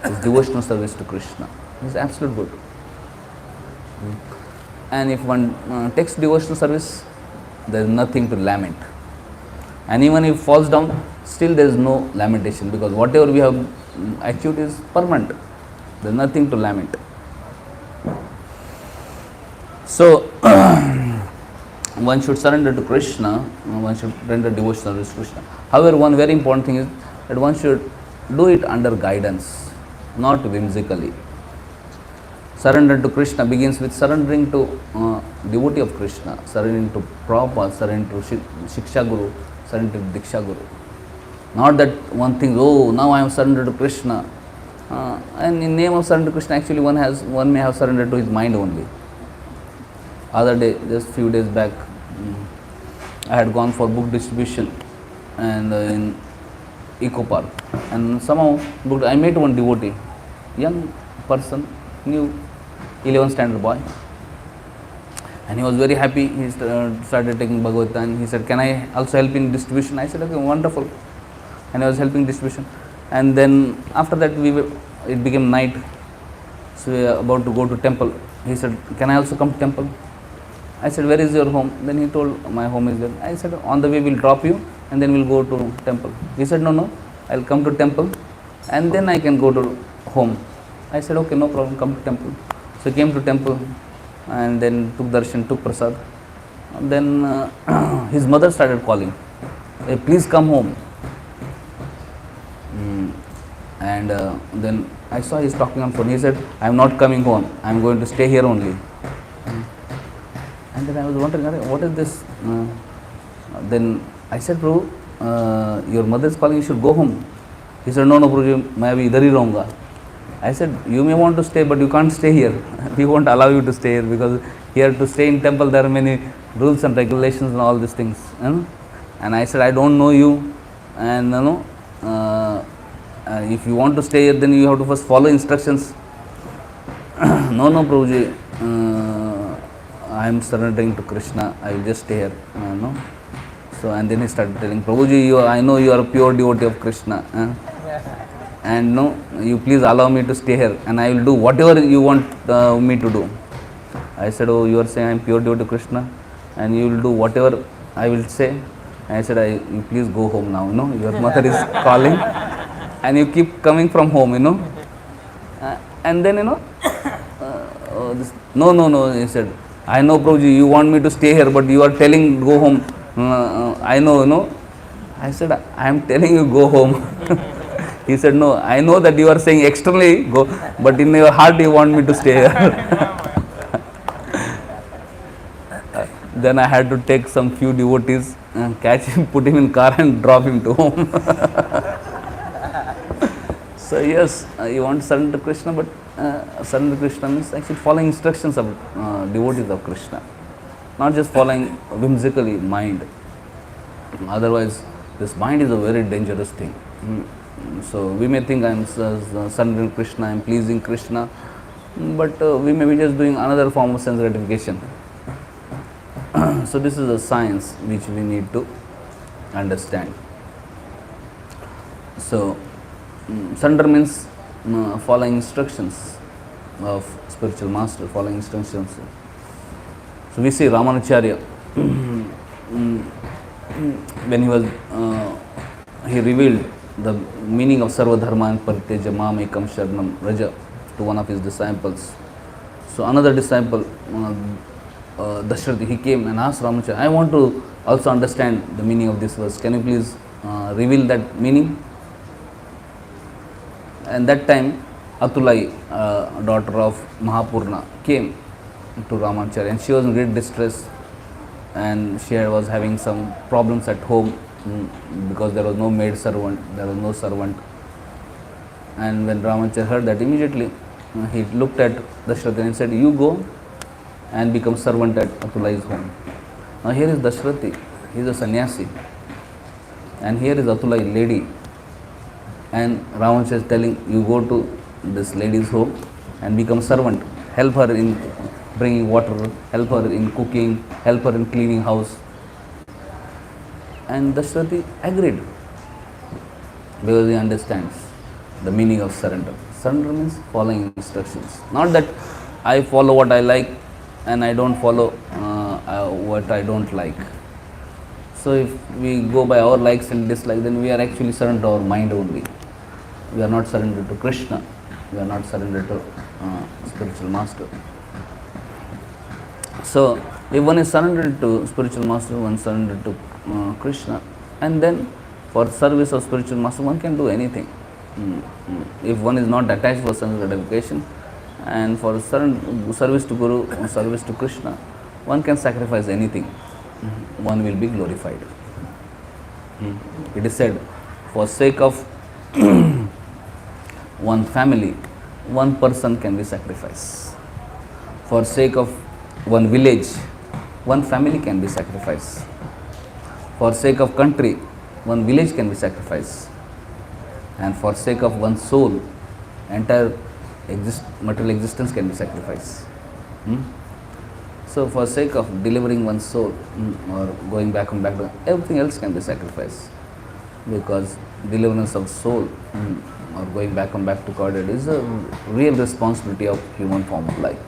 Is devotional service to Krishna. This is absolute good. And if one takes devotional service, there is nothing to lament. And even if falls down, still there is no lamentation, because whatever we have achieved is permanent. There is nothing to lament. So one should surrender to Krishna, one should render devotional service to Krishna. However, one very important thing is that one should do it under guidance, not whimsically. Surrender to Krishna begins with surrendering to devotee of Krishna, surrendering to Prabhupada, surrendering to Shiksha Guru, surrendering to Diksha Guru. Not that one thinks, oh, now I am surrendered to Krishna. And in name of surrender to Krishna, actually one may have surrendered to his mind only. Other day, just few days back, I had gone for book distribution and in Eco Park, and somehow I met one devotee, young person, new 11th standard boy, and he was very happy. He started taking Bhagavad Gita, and he said, can I also help in distribution? I said, okay, wonderful. And I was helping distribution, and then after that it became night, so we were about to go to temple. He said, can I also come to temple? I said, where is your home? Then he told, my home is there. I said, on the way we'll drop you and then we'll go to temple. He said, no, I'll come to temple and then I can go to home. I said, okay, no problem, come to temple. So he came to temple and then took darshan, took prasad. And then his mother started calling, hey, please come home. And then I saw he's talking on phone. He said, I am not coming home, I am going to stay here only. And then I was wondering, what is this? Then I said, Prabhu, your mother is calling, you should go home. He said, no, Prabhuji, मैं अभी इधर ही रहूँगा. I said, you may want to stay, but you can't stay here. We won't allow you to stay here, because here to stay in temple there are many rules and regulations and all these things. And I said, I don't know you, and if you want to stay here, then you have to first follow instructions. No, Prabhuji, I am surrendering to Krishna, I will just stay here. So, and then he started telling, Prabhuji, I know you are a pure devotee of Krishna. And you please allow me to stay here and I will do whatever you want me to do. I said, oh, you are saying I am pure devotee of Krishna and you will do whatever I will say. I said, you please go home now, your mother is calling and you keep coming from home, and then, no, he said, I know, Prabhuji, you want me to stay here, but you are telling go home. I know, I said, I am telling you go home. He said, no, I know that you are saying externally go, but in your heart you want me to stay here. Then I had to take some few devotees, catch him, put him in car and drop him to home. So yes, you want to surrender to Krishna, but surrender to Krishna means actually following instructions of devotees of Krishna, not just following whimsically mind. Otherwise, this mind is a very dangerous thing. So we may think I am surrendering to Krishna, I am pleasing Krishna, but we may be just doing another form of sense gratification. So this is a science which we need to understand. So, surrender means following instructions of spiritual master, following instructions. So we see Ramanacharya, when he revealed the meaning of Sarva Dharma and Pariteja Mam Ekam Sharanam Raja to one of his disciples. So another disciple, Dashrathi, he came and asked Ramanacharya, I want to also understand the meaning of this verse. Can you please reveal that meaning? And that time, Atulai, daughter of Mahapurna, came to Ramanacharya, and she was in great distress, and she was having some problems at home because there was no maid servant, there was no servant. And when Ramanacharya heard that, immediately he looked at Dashrathi and said, you go and become servant at Atulai's home. Now here is Dashrathi, he is a sannyasi, and here is Atulai, lady, and Ramanacharya is telling, you go to this lady's home and become servant, help her in bringing water, help her in cooking, help her in cleaning house. And Dashrathi agreed because he understands the meaning of surrender. Surrender means following instructions. Not that I follow what I like and I don't follow what I don't like. So if we go by our likes and dislikes, then we are actually surrendered to our mind only. We are not surrendered to Krishna. We are not surrendered to spiritual master. So if one is surrendered to spiritual master, one is surrendered to Krishna, and then for service of spiritual master, one can do anything. If one is not attached for sense gratification, and for service to Guru or service to Krishna, one can sacrifice anything. One will be glorified. It is said, for sake of one family, one person can be sacrificed. For sake of one village, one family can be sacrificed. For sake of country, one village can be sacrificed. And for sake of one soul, entire material existence can be sacrificed. So for sake of delivering one's soul or going back and back, everything else can be sacrificed. Because deliverance of soul or going back and back to Godhead is a real responsibility of human form of life.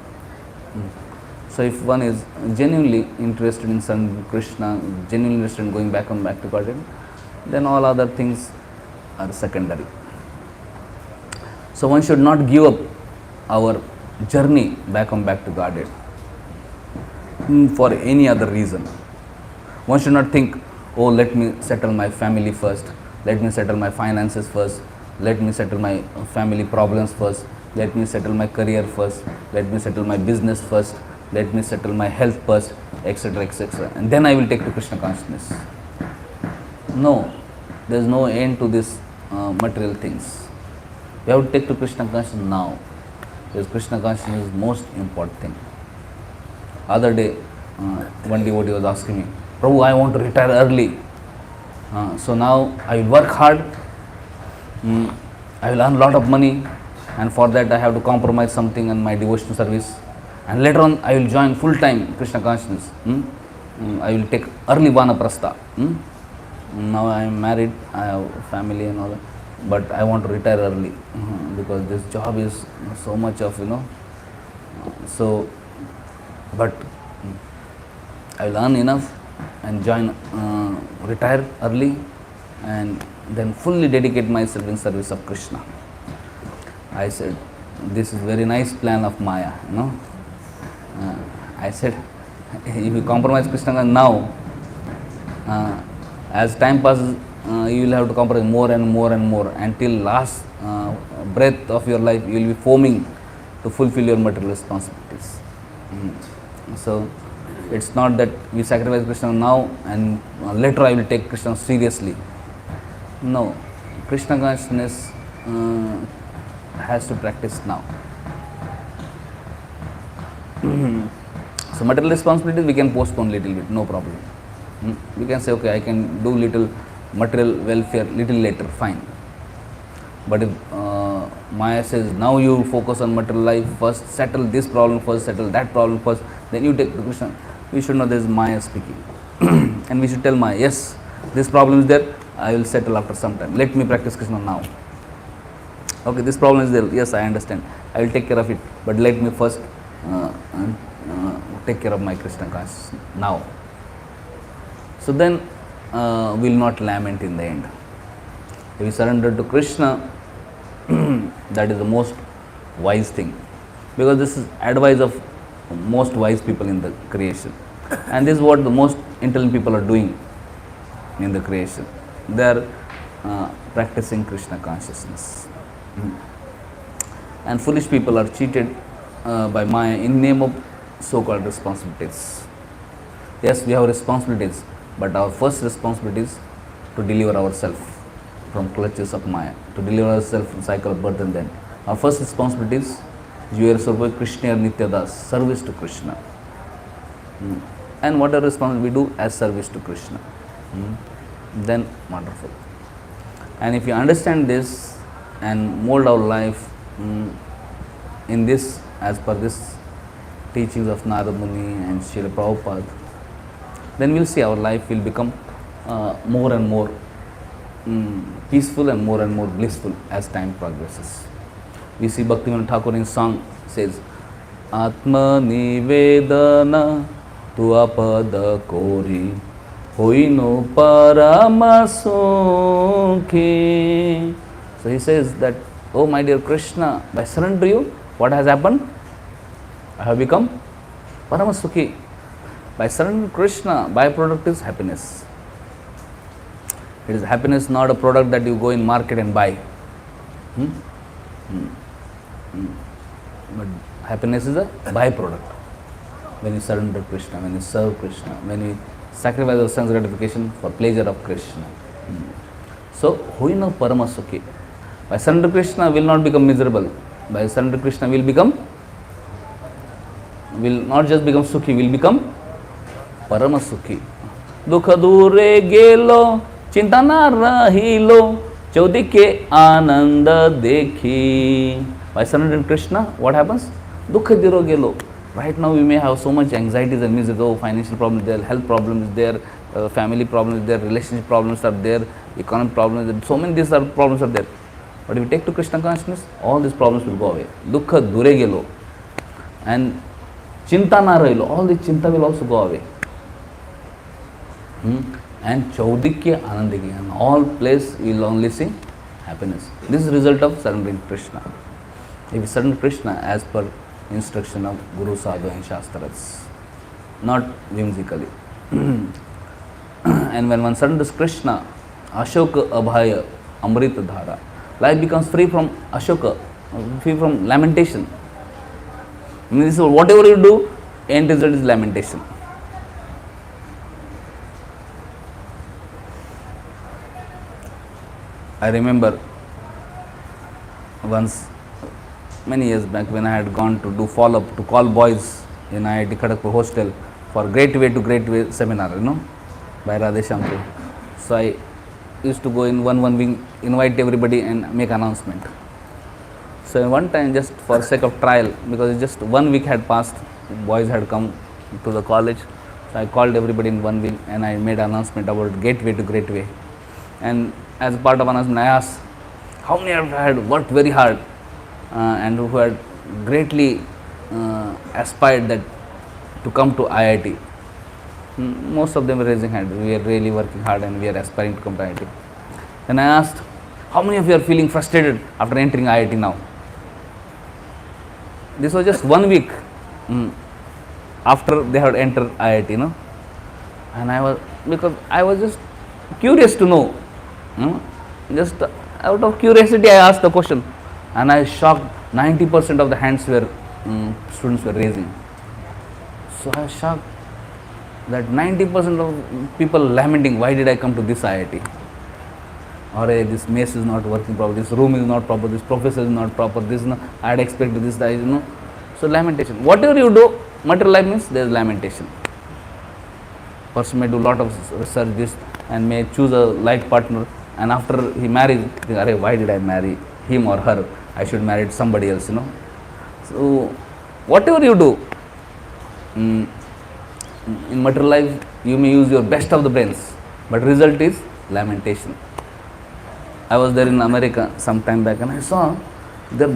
So if one is genuinely interested in serving Krishna, genuinely interested in going back and back to Godhead, then all other things are secondary. So one should not give up our journey back and back to Godhead for any other reason. One should not think, oh, let me settle my family first, let me settle my finances first, let me settle my family problems first, let me settle my career first, let me settle my business first, let me settle my health first, etc., etc. And then I will take to Krishna consciousness. No, there is no end to these material things. We have to take to Krishna consciousness now, because Krishna consciousness is the most important thing. Other day, one devotee was asking me, Prabhu, I want to retire early. So now I will work hard, I will earn a lot of money, and for that I have to compromise something in my devotional service. And later on I will join full-time Krishna consciousness. I will take early Vanaprastha. Now I am married, I have family and all that, but I want to retire early because this job is so much of, so, but I will earn enough and join, retire early and then fully dedicate myself in service of Krishna. I said, this is very nice plan of Maya, I said, if you compromise Krishna now, as time passes, you will have to compromise more and more and more until last breath of your life you will be foaming to fulfill your material responsibilities. So it's not that we sacrifice Krishna now and later I will take Krishna seriously. No, Krishna consciousness has to practice now. So material responsibilities we can postpone little bit, no problem. We can say, okay, I can do little material welfare little later, fine. But if Maya says, now you focus on material life first, settle this problem first, settle that problem first, then you take the Krishna. We should know this is Maya speaking. And we should tell Maya, yes, This problem is there, I will settle after some time. Let me practice Krishna now. Okay, this problem is there. Yes, I understand. I will take care of it. But let me first take care of my Krishna consciousness now. So then we will not lament in the end. If we surrender to Krishna, that is the most wise thing. Because this is advice of most wise people in the creation. And this is what the most intelligent people are doing in the creation. They are practicing Krishna consciousness. And foolish people are cheated by Maya in name of so-called responsibilities. Yes, we have responsibilities, but our first responsibility is to deliver ourselves from clutches of Maya, to deliver ourselves from cycle of birth and death. Our first responsibility is Jivir Sarva Krishna Nityadas, service to Krishna. And whatever responsibility we do as service to Krishna. Then wonderful. And if you understand this and mold our life in this, as per this teachings of Narada Muni and Srila Prabhupada, then we'll see our life will become more and more peaceful and more blissful as time progresses. We see Bhaktivinoda Thakur in song says, Atma Nivedana Tuapada Kori Hoino Parama Sukhi. So he says that, oh my dear Krishna, by surrender to you, what has happened? I have become Parama Sukhi. By surrendering to Krishna, byproduct is happiness. It is happiness, not a product that you go in market and buy. But happiness is a byproduct. When you surrender to Krishna, when you serve Krishna, when you sacrifice your sense gratification for pleasure of Krishna. So, Huina Parama Sukhi. By surrender to Krishna, will not become miserable. By surrender to Krishna, will not just become Sukhi, will become Parama Sukhi. Dukha dure gelo, chinta na rahilo, chaudike ananda dekhi. By surrendering to Krishna, what happens? Dukha duro gelo. Right now we may have so much anxieties and misery, oh, financial problems there, health problems there, family problems there, relationship problems are there, economic problems there, so many these problems are there. But if you take to Krishna consciousness, all these problems will go away. Dukha dure gelo. And chinta na rahilo, all the chinta will also go away. And chaudikya anandiki, and all place you will only see happiness. This is the result of surrendering to Krishna. If you surrender to Krishna as per instruction of Guru, Sadhu and Shastras, not whimsically. And when one surrenders Krishna, Ashoka Abhaya Amrita Dhara, life becomes free from Ashoka, free from lamentation. Means whatever you do, end result is lamentation. I remember once, many years back, when I had gone to do follow-up to call boys in IIT Kharagpur hostel for Great Way to Great Way seminar, by Radheshamji. So I used to go in one wing, invite everybody and make announcement. So one time, just for sake of trial, because just 1 week had passed, boys had come to the college, so I called everybody in 1 week and I made announcement about Gateway to Great Way. And as part of announcement, I asked how many had worked very hard and who had greatly aspired that to come to IIT. Most of them were raising hand. We are really working hard and we are aspiring to come to IIT. Then I asked, how many of you are feeling frustrated after entering IIT now? This was just 1 week after they had entered IIT, And because I was just curious to know, just out of curiosity I asked the question, and I shocked 90% of the hands were students were raising. So I was shocked that 90% of people lamenting, why did I come to this IIT? Or this mess is not working properly, this room is not proper, this professor is not proper, this I had expected this, So lamentation. Whatever you do, material life means there is lamentation. Person may do lot of research this and may choose a life partner, and after he marries, think, why did I marry him or her? I should marry somebody else, So whatever you do, in material life, you may use your best of the brains. but result is lamentation. I was there in America some time back and I saw the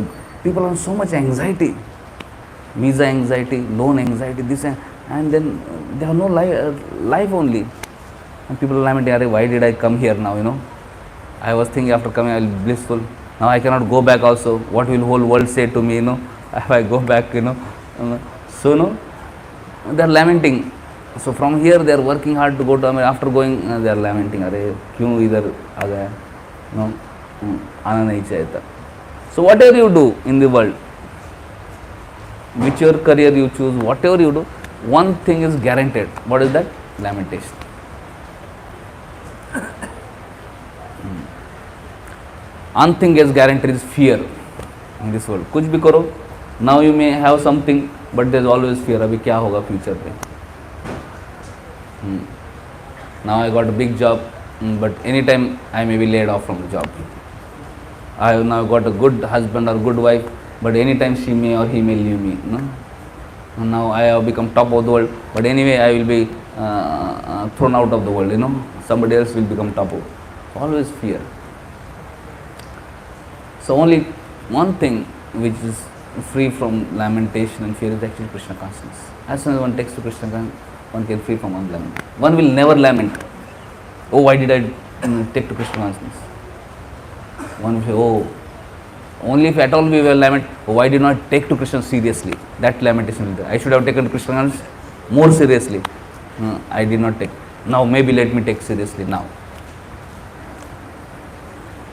people on so much anxiety, visa anxiety, loan anxiety, this and then they have no life only. And people are lamenting, "Arey, why did I come here now, I was thinking after coming I will be blissful. Now I cannot go back also. What will whole world say to me, if I go back, So, they are lamenting. So from here they are working hard to go to America. After going, they are lamenting, "Arey, kyun idhar aa gaya? Aana nahi chahiye tha." So whatever you do in the world, whichever career you choose, whatever you do, one thing is guaranteed. What is that? Lamentation. One thing is guaranteed is fear in this world. कुछ भी करो, now you may have something, but there is always fear. अभी क्या होगा future पे? Now I got a big job, but anytime I may be laid off from the job. I have now got a good husband or good wife, but anytime she may or he may leave me. And now I have become top of the world, but anyway I will be thrown out of the world. Somebody else will become top of. Always fear. So only one thing which is free from lamentation and fear is actually Krishna consciousness. As soon as one takes to Krishna consciousness, one can free from one lament. One will never lament. Oh, why did I take to Krishna consciousness? One will say, oh, only if at all we will lament, oh, why did not take to Krishna seriously? That lamentation will be there. I should have taken to Krishna consciousness more seriously. I did not take. Now maybe let me take seriously now.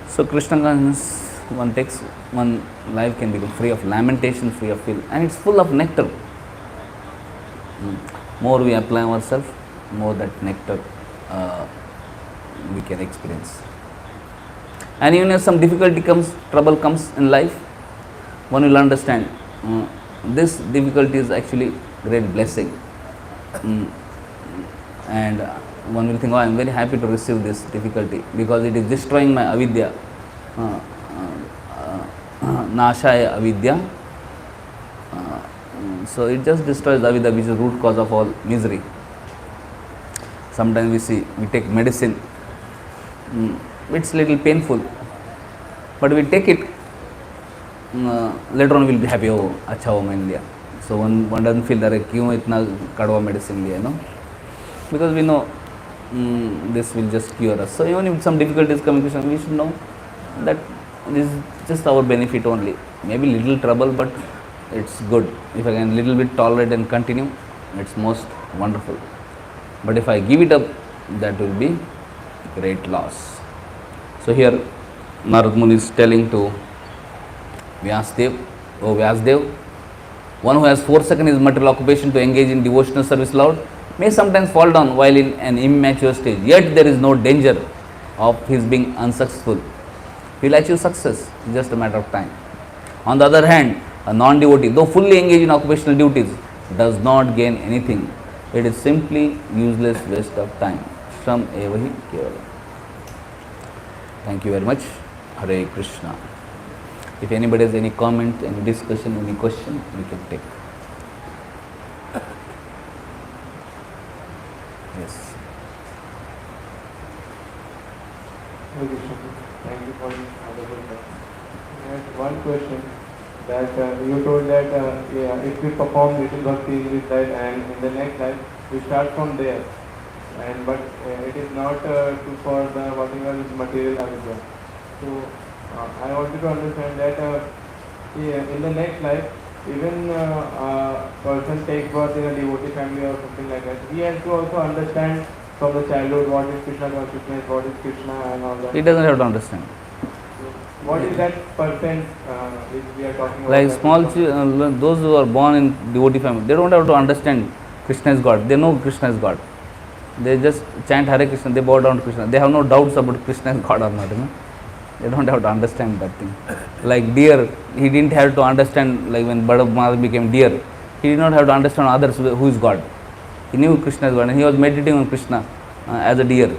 So Krishna consciousness, one takes, one life can become free of lamentation, free of fear, and it's full of nectar. More we apply ourselves, more that nectar we can experience. And even if some difficulty comes, trouble comes in life, one will understand this difficulty is actually great blessing. And one will think, oh, I am very happy to receive this difficulty because it is destroying my avidya. Nashaya avidya. So it just destroys avidya, which is the root cause of all misery. Sometimes we take medicine, it's little painful, but we take it, later on we will be happy, oh, acha ho maine liya. So one doesn't feel that, kyun itna kadwa medicine liya, because we know this will just cure us. So even if some difficulties come, we should know that this is just our benefit only. Maybe little trouble, but it's good. If I can little bit tolerate and continue, it's most wonderful. But if I give it up, that will be great loss. So here Narad Muni is telling to Vyasdev, oh Vyasdev, one who has forsaken his material occupation to engage in devotional service Lord may sometimes fall down while in an immature stage, yet there is no danger of his being unsuccessful. He will achieve success, it's just a matter of time. On the other hand, a non-devotee, though fully engaged in occupational duties, does not gain anything. It is simply useless waste of time. Shram eva hi kevalam. Thank you very much. Hare Krishna. If anybody has any comment, any discussion, any question, we can take. Yes. Hare Krishna. Thank you for this wonderful talk. I had one question that you told that if we perform little bhakti in this life and in the next life, we start from there. But it is not for the whatever is material avidya. So I wanted to understand that in the next life, even a person takes birth in a devotee family or something like that, he has to also understand from the childhood what is Krishna consciousness, what is Krishna and all that. He doesn't have to understand. So what is that percent which we are talking about? Like small those who are born in devotee family, they don't have to understand Krishna is God. They know Krishna is God. They just chant Hare Krishna, they bow down to Krishna. They have no doubts about Krishna is God or not. They don't have to understand that thing. Like deer, he didn't have to understand, like when Bada became deer, he did not have to understand others who is God. He knew Krishna is God and he was meditating on Krishna as a deer.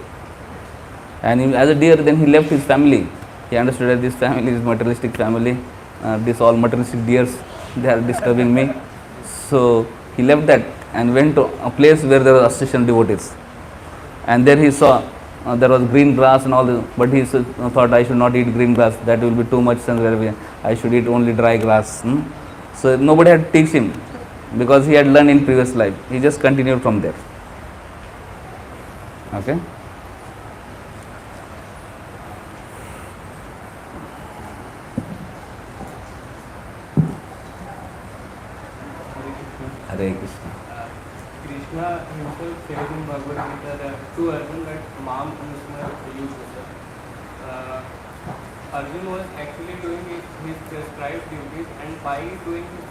And as a deer, then he left his family. He understood that this family is materialistic family. These all materialistic deers, they are disturbing me. So he left that and went to a place where there were association devotees. And there he saw there was green grass and all this, but he thought I should not eat green grass, that will be too much sense, I should eat only dry grass. So nobody had to teach him, because he had learned in previous life. He just continued from there. Okay. Hare Krishna. Krishna himself said in Bhagavad Gita that to Arjun that Mam Anusmara Yudhya. Arjun was actually doing his prescribed duties, and by doing his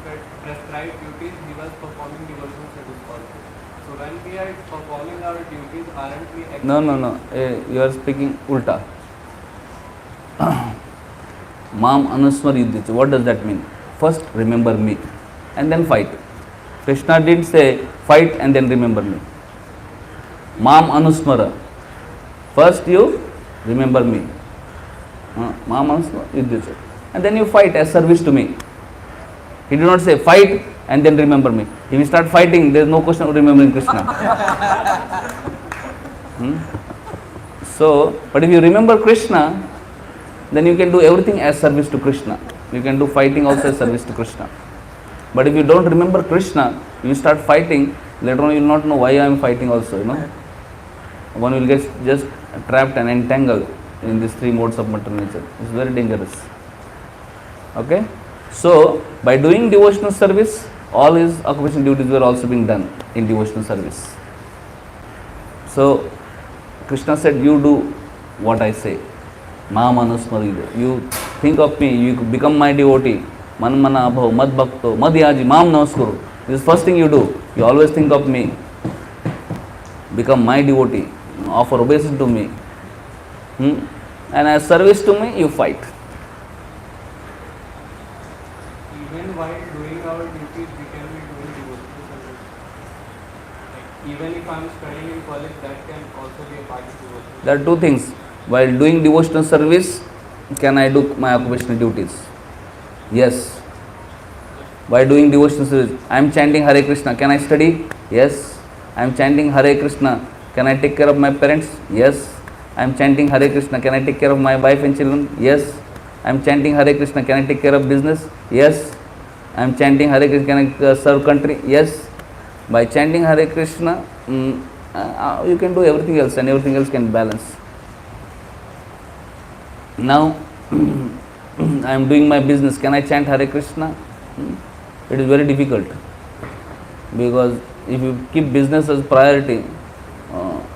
prescribed duties, he was performing devotional service also. So when we are performing our duties, aren't we actually... No. You are speaking ulta. Mam Anusmar Yudhya. What does that mean? First remember me and then fight. Krishna didn't say fight and then remember me. Mam Anusmara. First you remember me. Mam Anusmara Yudhya. And then you fight as service to me. He did not say fight and then remember me. If you start fighting, there is no question of remembering Krishna. So, but if you remember Krishna, then you can do everything as service to Krishna. You can do fighting also as service to Krishna. But if you don't remember Krishna, you start fighting, later on you will not know why I am fighting also, One will get just trapped and entangled in these three modes of material nature. It's very dangerous. Okay? So, by doing devotional service, all his occupation duties were also being done in devotional service. So, Krishna said, you do what I say. Mam Anusmarida. You think of me, you become my devotee. Man mana abhav, mad bhakto, mad yaji, mam namaskuru. This is first thing you do. You always think of me. Become my devotee. Offer obeisance to me. And as service to me, you fight. Even while doing our duties, we can be doing devotional service. Even if I am studying in college, that can also be a part of devotional. There are two things. While doing devotional service, can I do my occupational duties? Yes. While doing devotional service, I am chanting Hare Krishna. Can I study? Yes. I am chanting Hare Krishna. Can I take care of my parents? Yes. I am chanting Hare Krishna. Can I take care of my wife and children? Yes. I am chanting Hare Krishna. Can I take care of business? Yes. I am chanting Hare Krishna. Can I serve country? Yes. By chanting Hare Krishna, you can do everything else, and everything else can balance. Now, I am doing my business. Can I chant Hare Krishna? It is very difficult, because if you keep business as priority,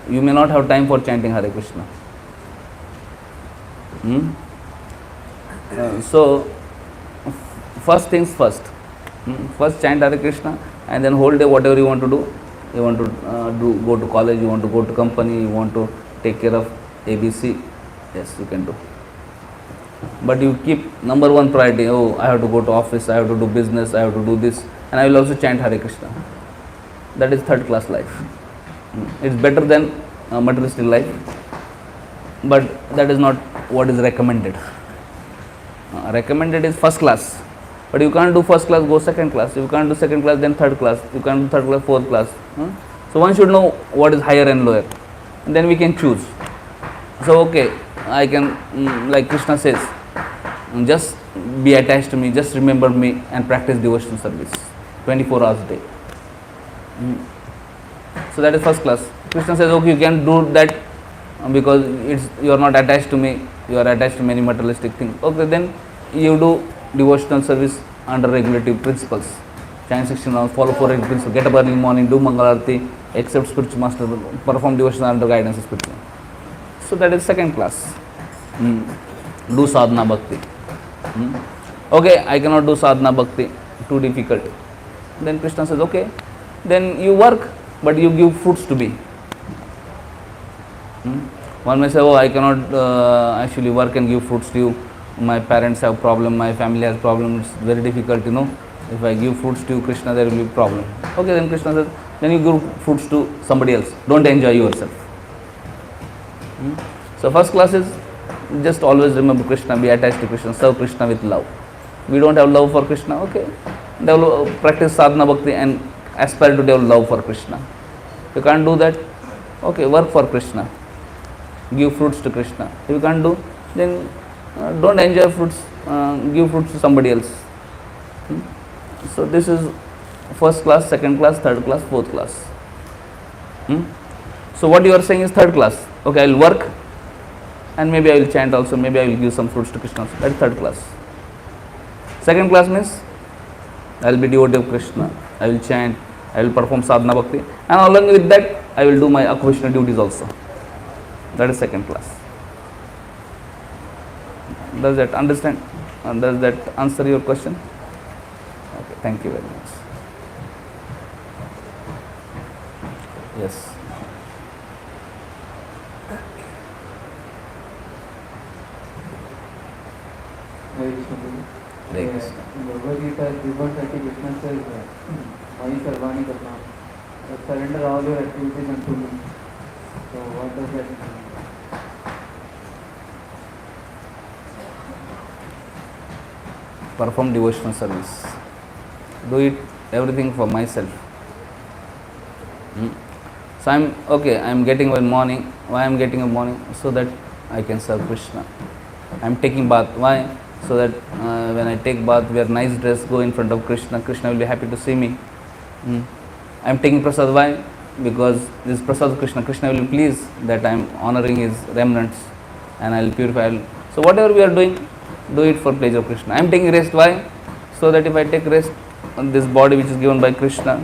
you may not have time for chanting Hare Krishna. So, first things first. First chant Hare Krishna, and then whole day whatever you want to do. You want to go to college, you want to go to company, you want to take care of ABC. Yes, you can do. But you keep number one priority. Oh, I have to go to office, I have to do business, I have to do this, and I will also chant Hare Krishna. That is third class life. It's better than materialistic life, but that is not what is recommended. Recommended is first class, but you can't do first class, go second class. If you can't do second class, then third class. You can't do third class, fourth class. So one should know what is higher and lower, and then we can choose. So okay, I can, like Krishna says, just be attached to me, just remember me and practice devotional service 24 hours a day. So that is first class. Krishna says, okay, you can do that because you are not attached to me, you are attached to many materialistic things. Okay, then you do devotional service under regulative principles. Chant 16 hours, follow 4 principles, get up early in the morning, do Mangalarti, accept spiritual master, perform devotion under guidance of spiritual. So that is second class. Do sadhana bhakti. Okay, I cannot do sadhana bhakti, too difficult. Then Krishna says, okay, then you work, but you give fruits to me. One may say, oh, I cannot actually work and give fruits to you. My parents have problem, my family has problem, it's very difficult, If I give fruits to you, Krishna, there will be problem. Okay, then Krishna says, then you give fruits to somebody else. Don't enjoy yourself. So first class is just always remember Krishna, be attached to Krishna, serve Krishna with love. We don't have love for Krishna, okay. Develop, practice sadhana bhakti and aspire to develop love for Krishna. You can't do that, okay, work for Krishna. give fruits to Krishna. If you can't do, then don't enjoy fruits, give fruits to somebody else. So this is first class, second class, third class, fourth class. So what you are saying is third class. Okay, I will work and maybe I will chant also, maybe I will give some fruits to Krishna also. That is third class. Second class means I will be devotee of Krishna, I will chant, I will perform sadhana bhakti, and along with that I will do my occupational duties also. That is second class. Does that understand? Does that answer your question? Okay, thank you very much. Yes. Hare Krishna. Hare Krishna. In Bhagavad Gita, 3.30, Krishna says, Maya Sarvani Karna, surrender all your activities unto me. So what does that mean? Perform devotional service. Do it everything for myself. So I am getting up in morning. Why I am getting up morning? So that I can serve Krishna. I am taking bath. Why? So that when I take bath, wear nice dress, go in front of Krishna. Krishna will be happy to see me. I am taking prasad. Why? Because this prasad of Krishna. Krishna will be pleased that I am honoring his remnants and I will purify. So whatever we are doing, do it for pleasure of Krishna. I am taking rest. Why? So that if I take rest, this body which is given by Krishna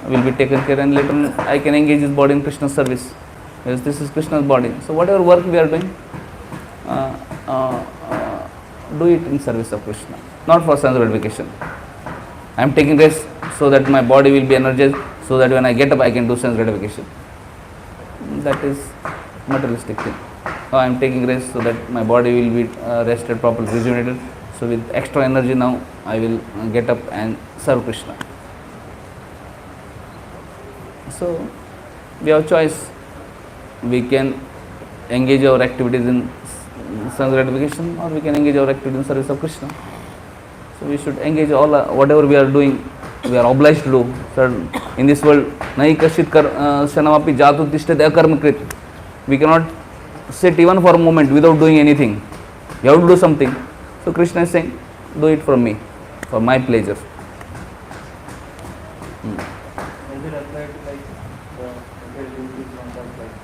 will be taken care, and later on I can engage this body in Krishna's service. Because this is Krishna's body. So whatever work we are doing, do it in service of Krishna, not for sense gratification. I am taking rest so that my body will be energized, so that when I get up I can do sense gratification. That is materialistic thing. I am taking rest so that my body will be rested, properly rejuvenated. So with extra energy now I will get up and serve Krishna. So we have choice. We can engage our activities in sense gratification, or we can engage our activities in service of Krishna. So we should engage all whatever we are doing. We are obliged to do. So in this world, nahi kashit shanamapi jatu tishtete akarmakrit. We cannot sit even for a moment without doing anything. You have to do something. So Krishna is saying, do it for me, for my pleasure. Does it apply to like the other duties on that side?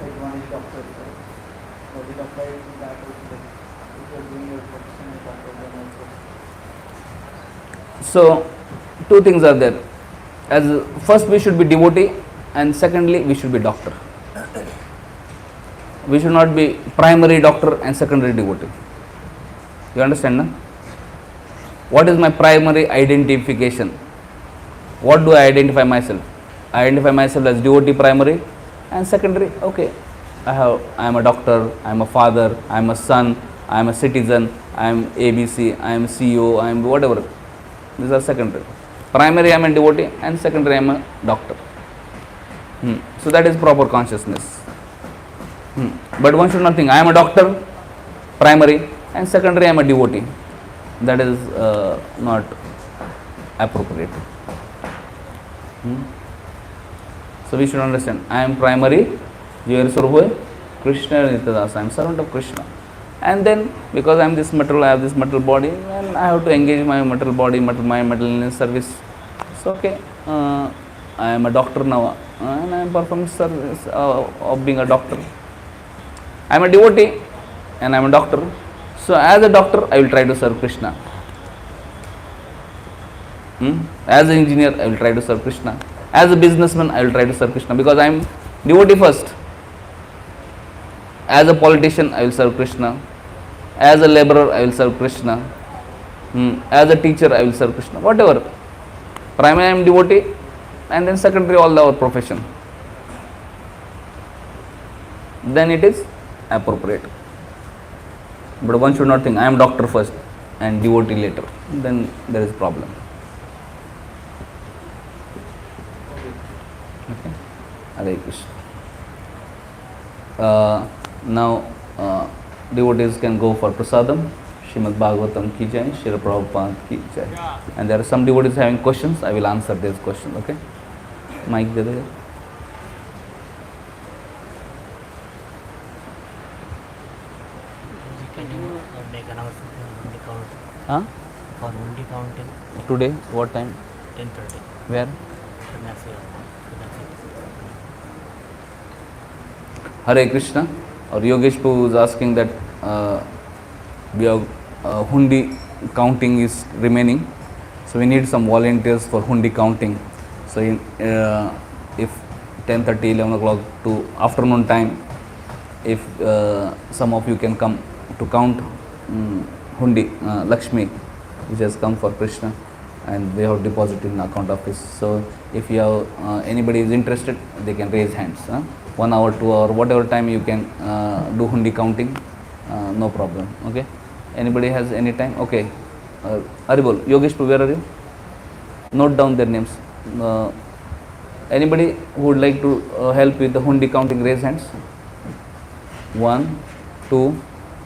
Like one is doctor, right? Does it apply to that also? If you are doing your profession as doctor, then also? So two things are there. As first we should be devotee, and secondly we should be doctor. We should not be primary doctor and secondary devotee. You understand, no? What is my primary identification? What do I identify myself? I identify myself as devotee primary, and secondary, okay, I am a doctor, I am a father, I am a son, I am a citizen, I am ABC, I am CEO, I am whatever. These are secondary. Primary I am a devotee, and secondary I am a doctor. So that is proper consciousness. But one should not think I am a doctor, primary, and secondary I am a devotee. That is not appropriate. So we should understand, I am primary, Krishna Nityadas, I am servant of Krishna. And then because I am this material, I have this material body, and I have to engage my material body, material mind, material in service. So okay, I am a doctor now, and I am performing service of being a doctor. I am a devotee and I am a doctor. So as a doctor, I will try to serve Krishna. As an engineer, I will try to serve Krishna. As a businessman, I will try to serve Krishna, because I am devotee first. As a politician, I will serve Krishna. As a laborer, I will serve Krishna. As a teacher, I will serve Krishna. Whatever. Primary, I am devotee, and then secondary, all our profession. Then it is appropriate. But one should not think I am doctor first and devotee later. Then there is problem. Okay. Hare Krishna. Now devotees can go for prasadam. Srimad Bhagavatam ki jai, Srila Prabhupada ki jai. And there are some devotees having questions. I will answer these questions. Okay. Mic de do. make announcement on the count Huh? for Hundi counting Today, what time? 10:30. Where? So that's it. Hare Krishna. Or Yogesh Prabhu is asking that we have Hundi counting is remaining. So we need some volunteers for Hundi counting. So if 10:30, 11 o'clock to afternoon time, if some of you can come to count Hundi, Lakshmi, which has come for Krishna, and they have deposited in account office. So if you have anybody is interested, they can raise hands. 1 hour, 2 hour, whatever time you can do Hundi counting, no problem. Okay. Anybody has any time? Okay. Haribol, Yogesh, where are you? Note down their names. Anybody who would like to help with the Hundi counting, raise hands. 1, 2,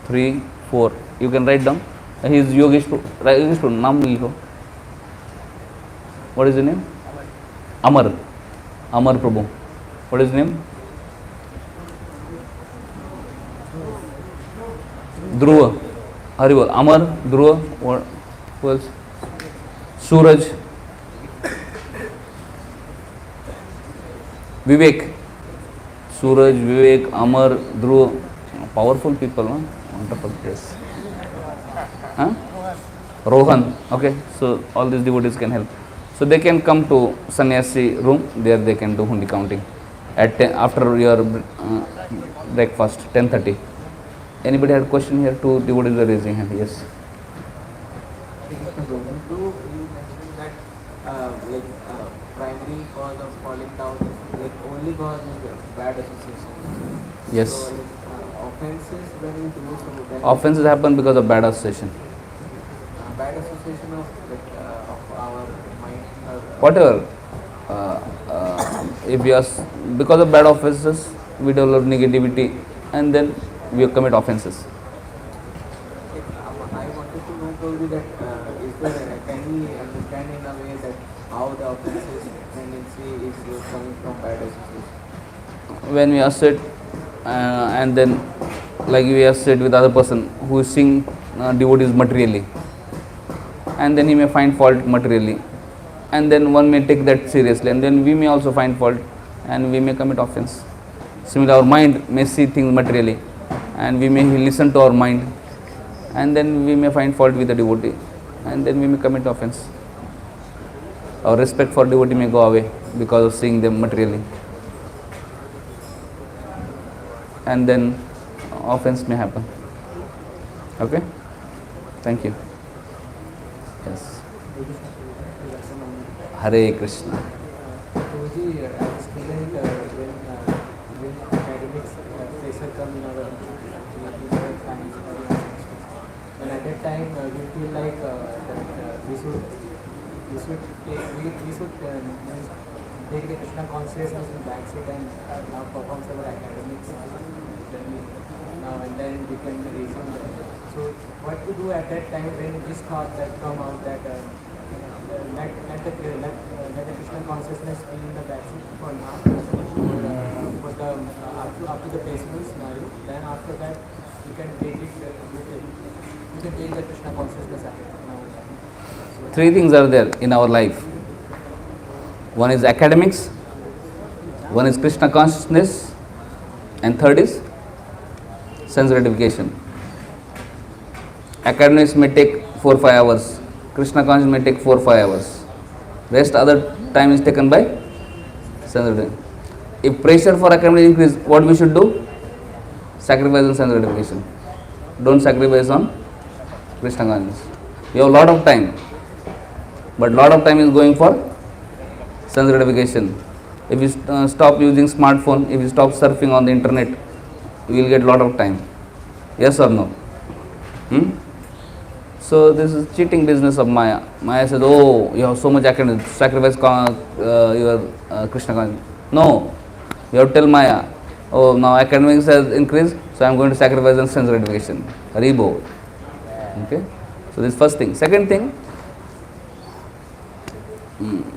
3, 4. You can write down. He is Yogesh Prabhu. Naam likho. What is his name? Amar. Amar Prabhu. What is his name? Dhruva. Haribol. Amar, Dhruva. What? Who else? Suraj. Vivek. Suraj, Vivek, Amar, Dhruv. Powerful people, huh? Wonderful place. Huh? Rohan. Okay, so all these devotees can help. So they can come to sannyasi room. There they can do Hundi counting at after your breakfast, 10:30. Anybody had a question here? Two devotees are raising hand. Yes. You mentioned that primary cause of falling down is only cause is bad association. Yes. So offenses when you do so then Offenses happen because of bad association. bad association of our mind. Whatever. If we are because of bad offenses, we develop negativity, and then we commit offenses. I wanted to know probably that is there can we understand in a way that how the offenses tendency is coming from bad association? When we associate and then like we associate with other person who is seeing devotees materially, and then he may find fault materially, and then one may take that seriously, and then we may also find fault and we may commit offense. Similarly, our mind may see things materially and we may listen to our mind, and then we may find fault with the devotee, and then we may commit offense. Our respect for devotee may go away because of seeing them materially, and then offense may happen. Okay? Thank you. Yes. Hare Krishna. Prabhuji, as student, when academics pressure come in our science and at that time we feel like that we should take the Krishna consciousness in backseat and now perform our academics. Now and then we can reason. So what to do at that time when this thought that come out that let the Krishna consciousness be in the backseat for now, for the up to the basic scenario. Then after that, we can take it. We can take the Krishna consciousness at it now. So, Three things are there in our life. One is academics, one is Krishna consciousness, and third is sense gratification. Academics may take 4-5 hours. Krishna consciousness may take 4-5 hours. Rest other time is taken by sense gratification. If pressure for academics increase, what we should do? Sacrifice on sense gratification. Don't sacrifice on Krishna consciousness. You have a lot of time, but lot of time is going for sense gratification. If you stop using smartphone, if you stop surfing on the internet, you will get lot of time. Yes or no? So this is cheating business of Maya. Maya says, oh, you have so much academics, sacrifice your Krishna consciousness. No, you have to tell Maya, oh, now academics has increased, so I am going to sacrifice on sense gratification. Haribo. Okay. So this first thing. Second thing,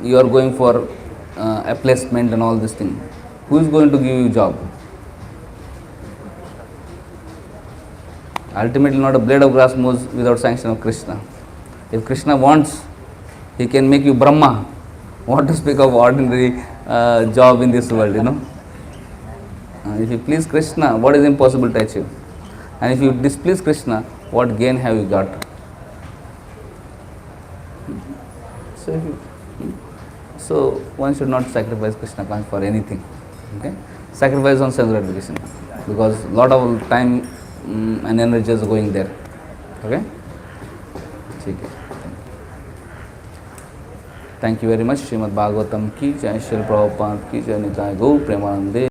you are going for a placement and all this thing. Who is going to give you job? Ultimately, not a blade of grass moves without sanction of Krishna. If Krishna wants, he can make you Brahma. What to speak of ordinary job in this world, you know. If you please Krishna, what is impossible to achieve? And if you displease Krishna, what gain have you got? So one should not sacrifice Krishna consciousness for anything. Okay? Sacrifice on self-gratification, because a lot of time and energy is going there. Okay? ठीक है. Thank you very much. Srimad Bhagavatam ki jai, Srila Prabhupada ki jai, Nitai Gau Premanande.